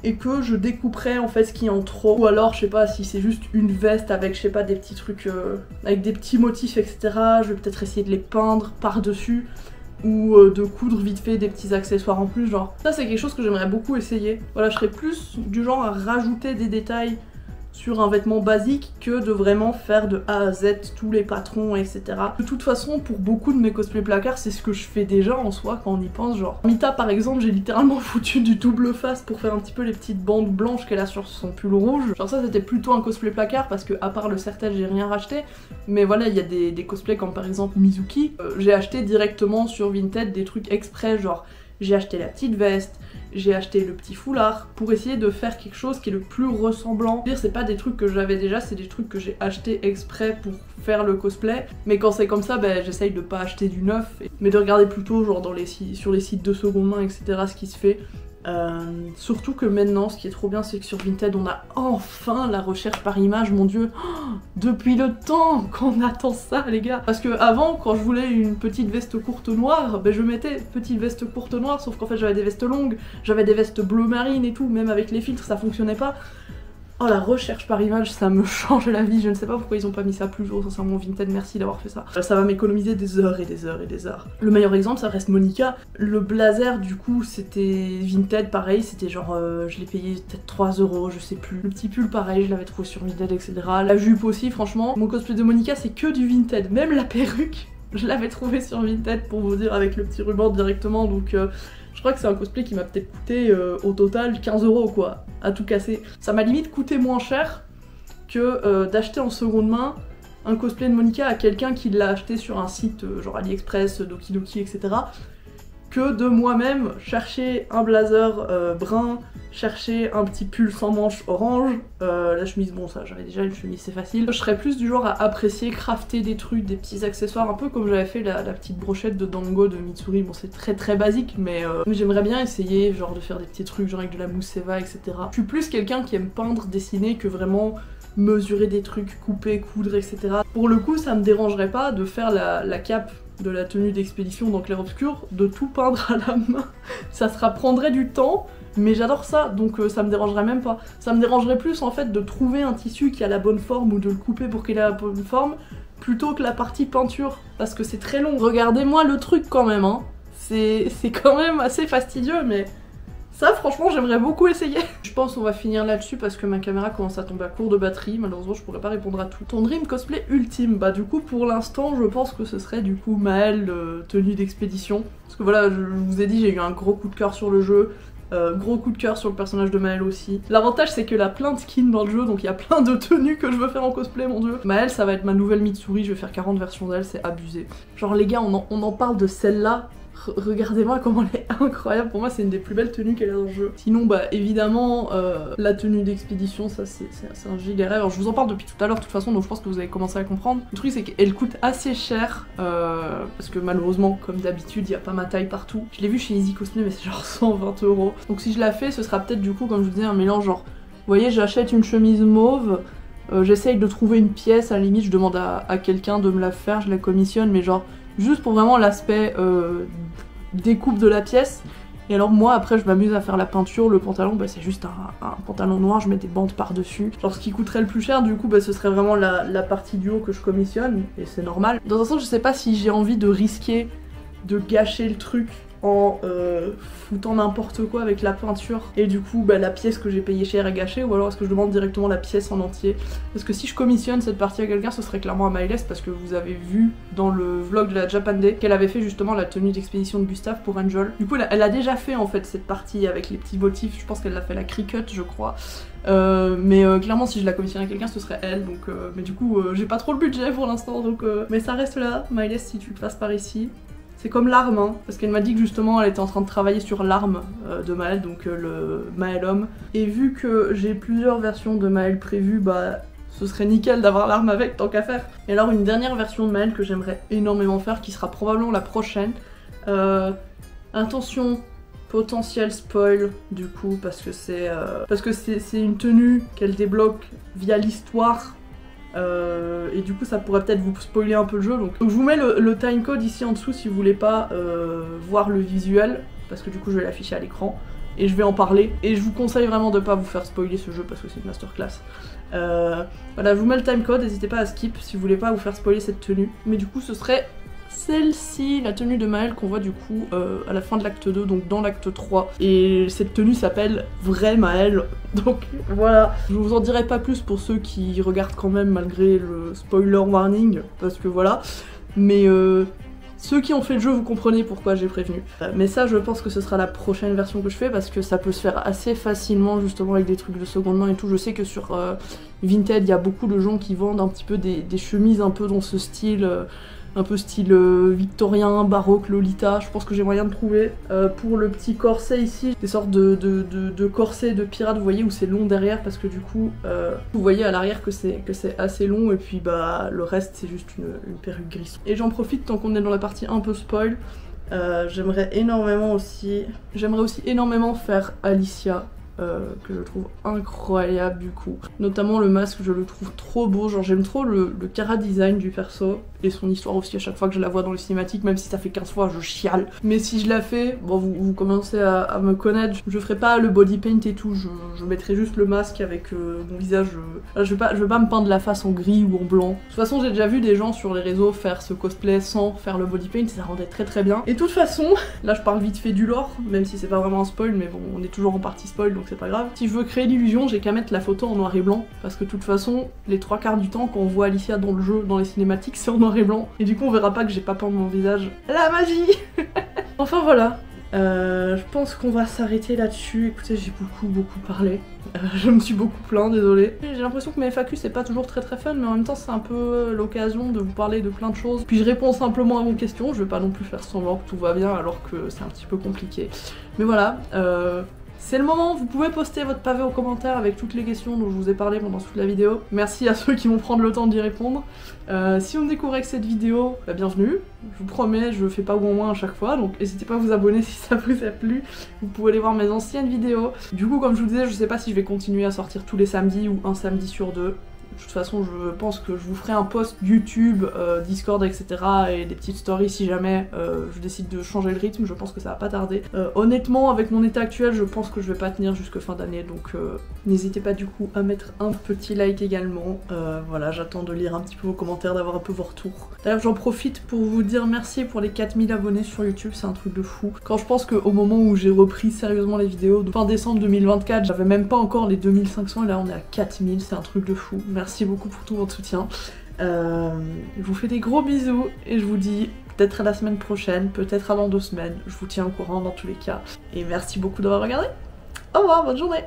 et que je découperais en fait ce qui est en trop. Ou alors je sais pas si c'est juste une veste avec je sais pas des petits trucs avec des petits motifs etc. Je vais peut-être essayer de les peindre par dessus ou de coudre vite fait des petits accessoires en plus, genre ça c'est quelque chose que j'aimerais beaucoup essayer. Voilà, je serais plus du genre à rajouter des détails sur un vêtement basique que de vraiment faire de A à Z tous les patrons, etc. De toute façon, pour beaucoup de mes cosplays placards, c'est ce que je fais déjà en soi quand on y pense, genre. Mita par exemple, j'ai littéralement foutu du double face pour faire un petit peu les petites bandes blanches qu'elle a sur son pull rouge. Genre ça c'était plutôt un cosplay placard parce que à part le serre-tête j'ai rien racheté. Mais voilà, il y a des cosplays comme par exemple Mizuki. J'ai acheté directement sur Vinted des trucs exprès, genre j'ai acheté la petite veste, j'ai acheté le petit foulard pour essayer de faire quelque chose qui est le plus ressemblant. C'est pas des trucs que j'avais déjà, c'est des trucs que j'ai acheté exprès pour faire le cosplay. Mais quand c'est comme ça, ben, j'essaye de pas acheter du neuf, mais de regarder plutôt genre sur les sites de seconde main, etc. ce qui se fait. Surtout que maintenant, ce qui est trop bien, c'est que sur Vinted, on a enfin la recherche par image, mon dieu, depuis le temps qu'on attend ça, les gars. Parce que avant, quand je voulais une petite veste courte noire, ben je mettais petite veste courte noire, sauf qu'en fait j'avais des vestes longues, j'avais des vestes bleu marine et tout, même avec les filtres, ça fonctionnait pas. Oh la recherche par image, ça me change la vie, je ne sais pas pourquoi ils ont pas mis ça plus jour, sincèrement Vinted, merci d'avoir fait ça. Ça va m'économiser des heures et des heures et des heures. Le meilleur exemple, ça reste Monica. Le blazer du coup c'était Vinted, pareil, c'était genre, je l'ai payé peut-être 3 €, je sais plus. Le petit pull pareil, je l'avais trouvé sur Vinted, etc. La jupe aussi, franchement, mon cosplay de Monica c'est que du Vinted, même la perruque, je l'avais trouvé sur Vinted pour vous dire, avec le petit ruban directement, donc je crois que c'est un cosplay qui m'a peut-être coûté au total 15 € quoi, à tout casser. Ça m'a limite coûté moins cher que d'acheter en seconde main un cosplay de Monica à quelqu'un qui l'a acheté sur un site genre AliExpress, Dokidoki, etc. que de moi-même chercher un blazer brun, chercher un petit pull sans manches orange, la chemise, bon ça j'avais déjà une chemise, c'est facile. Je serais plus du genre à apprécier crafter des trucs, des petits accessoires, un peu comme j'avais fait la petite brochette de Dango de Mitsuri. Bon c'est très basique, mais j'aimerais bien essayer genre de faire des petits trucs genre avec de la mousse Eva, etc. Je suis plus quelqu'un qui aime peindre, dessiner que vraiment mesurer des trucs, couper, coudre, etc. Pour le coup ça me dérangerait pas de faire la cape de la tenue d'expédition dans Clair Obscur, de tout peindre à la main. Ça prendrait du temps, mais j'adore ça, donc ça me dérangerait même pas. Ça me dérangerait plus en fait de trouver un tissu qui a la bonne forme ou de le couper pour qu'il ait la bonne forme, plutôt que la partie peinture, parce que c'est très long. Regardez-moi le truc quand même, hein. C'est quand même assez fastidieux, mais ça franchement j'aimerais beaucoup essayer. Je pense qu'on va finir là-dessus parce que ma caméra commence à tomber à court de batterie, malheureusement je pourrais pas répondre à tout. Ton dream cosplay ultime, bah du coup pour l'instant je pense que ce serait du coup Maëlle tenue d'expédition. Parce que voilà, je vous ai dit, j'ai eu un gros coup de cœur sur le jeu. Gros coup de cœur sur le personnage de Maëlle aussi. L'avantage c'est qu'elle a plein de skins dans le jeu, donc il y a plein de tenues que je veux faire en cosplay, mon dieu. Maëlle ça va être ma nouvelle Mitsuri, je vais faire 40 versions d'elle, c'est abusé. Genre les gars, on en parle de celle-là. Regardez-moi comment elle est incroyable, pour moi c'est une des plus belles tenues qu'elle a dans le jeu. Sinon bah évidemment la tenue d'expédition, ça c'est un giga rêve. Alors je vous en parle depuis tout à l'heure de toute façon, donc je pense que vous avez commencé à comprendre. Le truc c'est qu'elle coûte assez cher parce que malheureusement comme d'habitude il n'y a pas ma taille partout. Je l'ai vu chez Easy Cosplay mais c'est genre 120 €. Donc si je la fais ce sera peut-être du coup comme je vous disais un mélange genre, vous voyez j'achète une chemise mauve, j'essaye de trouver une pièce, à la limite je demande à quelqu'un de me la faire, je la commissionne, mais genre juste pour vraiment l'aspect découpe de la pièce. Et alors moi après je m'amuse à faire la peinture, le pantalon bah c'est juste un pantalon noir, je mets des bandes par dessus. Genre ce qui coûterait le plus cher du coup bah ce serait vraiment la partie du haut que je commissionne, et c'est normal. Dans un sens je sais pas si j'ai envie de risquer de gâcher le truc en foutant n'importe quoi avec la peinture et du coup bah, la pièce que j'ai payée cher est gâchée, ou alors est-ce que je demande directement la pièce en entier. Parce que si je commissionne cette partie à quelqu'un ce serait clairement à Maëlle, parce que vous avez vu dans le vlog de la Japan Day qu'elle avait fait justement la tenue d'expédition de Gustave pour Angel. Du coup elle a déjà fait en fait cette partie avec les petits motifs, je pense qu'elle l'a fait la cricut je crois. Mais clairement si je la commissionne à quelqu'un ce serait elle, donc mais du coup j'ai pas trop le budget pour l'instant, donc mais ça reste là. Maëlle, si tu passes par ici, C'est comme l'arme, hein, parce qu'elle m'a dit que justement elle était en train de travailler sur l'arme de Maëlle, donc le Maëlle homme. Et vu que j'ai plusieurs versions de Maëlle prévues, bah ce serait nickel d'avoir l'arme avec, tant qu'à faire. Et alors une dernière version de Maëlle que j'aimerais énormément faire, qui sera probablement la prochaine. Attention, potentiel spoil du coup, parce que c'est une tenue qu'elle débloque via l'histoire. Et du coup ça pourrait peut-être vous spoiler un peu le jeu, donc je vous mets le timecode ici en dessous si vous voulez pas voir le visuel, parce que du coup je vais l'afficher à l'écran et je vais en parler, et je vous conseille vraiment de pas vous faire spoiler ce jeu parce que c'est une masterclass. Voilà, je vous mets le timecode, n'hésitez pas à skip si vous voulez pas vous faire spoiler cette tenue, mais du coup ce serait celle-ci, la tenue de Maëlle qu'on voit du coup à la fin de l'acte 2, donc dans l'acte 3. Et cette tenue s'appelle Vraie Maëlle, donc voilà. Je vous en dirai pas plus pour ceux qui regardent quand même malgré le spoiler warning, parce que voilà. Mais ceux qui ont fait le jeu, vous comprenez pourquoi j'ai prévenu. Mais ça, je pense que ce sera la prochaine version que je fais, parce que ça peut se faire assez facilement justement avec des trucs de seconde main et tout. Je sais que sur Vinted, il y a beaucoup de gens qui vendent un petit peu des chemises un peu dans ce style... un peu style victorien, baroque, Lolita, je pense que j'ai moyen de trouver. Pour le petit corset ici, des sortes de corsets de pirates, vous voyez, où c'est long derrière, parce que du coup, vous voyez à l'arrière que c'est assez long, et puis bah le reste c'est juste une perruque grise. Et j'en profite tant qu'on est dans la partie un peu spoil, j'aimerais aussi énormément faire Alicia. Que je trouve incroyable du coup. Notamment le masque, je le trouve trop beau, genre j'aime trop le chara design du perso et son histoire aussi à chaque fois que je la vois dans les cinématiques, même si ça fait 15 fois je chiale. Mais si je la fais, bon vous commencez à me connaître, je ferai pas le body paint et tout, je mettrai juste le masque avec mon visage. Je vais pas me peindre la face en gris ou en blanc. De toute façon j'ai déjà vu des gens sur les réseaux faire ce cosplay sans faire le body paint, ça rendait très bien. Et de toute façon, là je parle vite fait du lore, même si c'est pas vraiment un spoil, mais bon on est toujours en partie spoil donc c'est pas grave. Si je veux créer l'illusion, j'ai qu'à mettre la photo en noir et blanc, parce que de toute façon, les 3/4 du temps quand on voit Alicia dans le jeu, dans les cinématiques, c'est en noir et blanc. Et du coup on verra pas que j'ai pas peint mon visage. La magie. Enfin voilà. Je pense qu'on va s'arrêter là-dessus. Écoutez, j'ai beaucoup parlé. Je me suis beaucoup plaint, désolée. J'ai l'impression que mes FAQ c'est pas toujours très fun, mais en même temps c'est un peu l'occasion de vous parler de plein de choses. Puis je réponds simplement à vos questions, je vais pas non plus faire semblant que tout va bien alors que c'est un petit peu compliqué. Mais voilà, c'est le moment, vous pouvez poster votre pavé en commentaire avec toutes les questions dont je vous ai parlé pendant toute la vidéo. Merci à ceux qui vont prendre le temps d'y répondre. Si vous me découvrez avec cette vidéo, bah bienvenue. Je vous promets, je fais pas au moins à chaque fois, donc n'hésitez pas à vous abonner si ça vous a plu. Vous pouvez aller voir mes anciennes vidéos. Du coup, comme je vous disais, je sais pas si je vais continuer à sortir tous les samedis ou un samedi sur deux. De toute façon, je pense que je vous ferai un post YouTube, Discord, etc. et des petites stories si jamais je décide de changer le rythme, je pense que ça va pas tarder. Honnêtement, avec mon état actuel, je pense que je vais pas tenir jusque fin d'année, donc n'hésitez pas du coup à mettre un petit like également. Voilà, j'attends de lire un petit peu vos commentaires, d'avoir un peu vos retours. D'ailleurs, j'en profite pour vous dire merci pour les 4000 abonnés sur YouTube, c'est un truc de fou. Quand je pense qu'au moment où j'ai repris sérieusement les vidéos, fin décembre 2024, j'avais même pas encore les 2500 et là on est à 4000, c'est un truc de fou. Merci beaucoup pour tout votre soutien. Je vous fais des gros bisous et je vous dis peut-être à la semaine prochaine, peut-être à dans 2 semaines. Je vous tiens au courant dans tous les cas. Et merci beaucoup d'avoir regardé. Au revoir, bonne journée.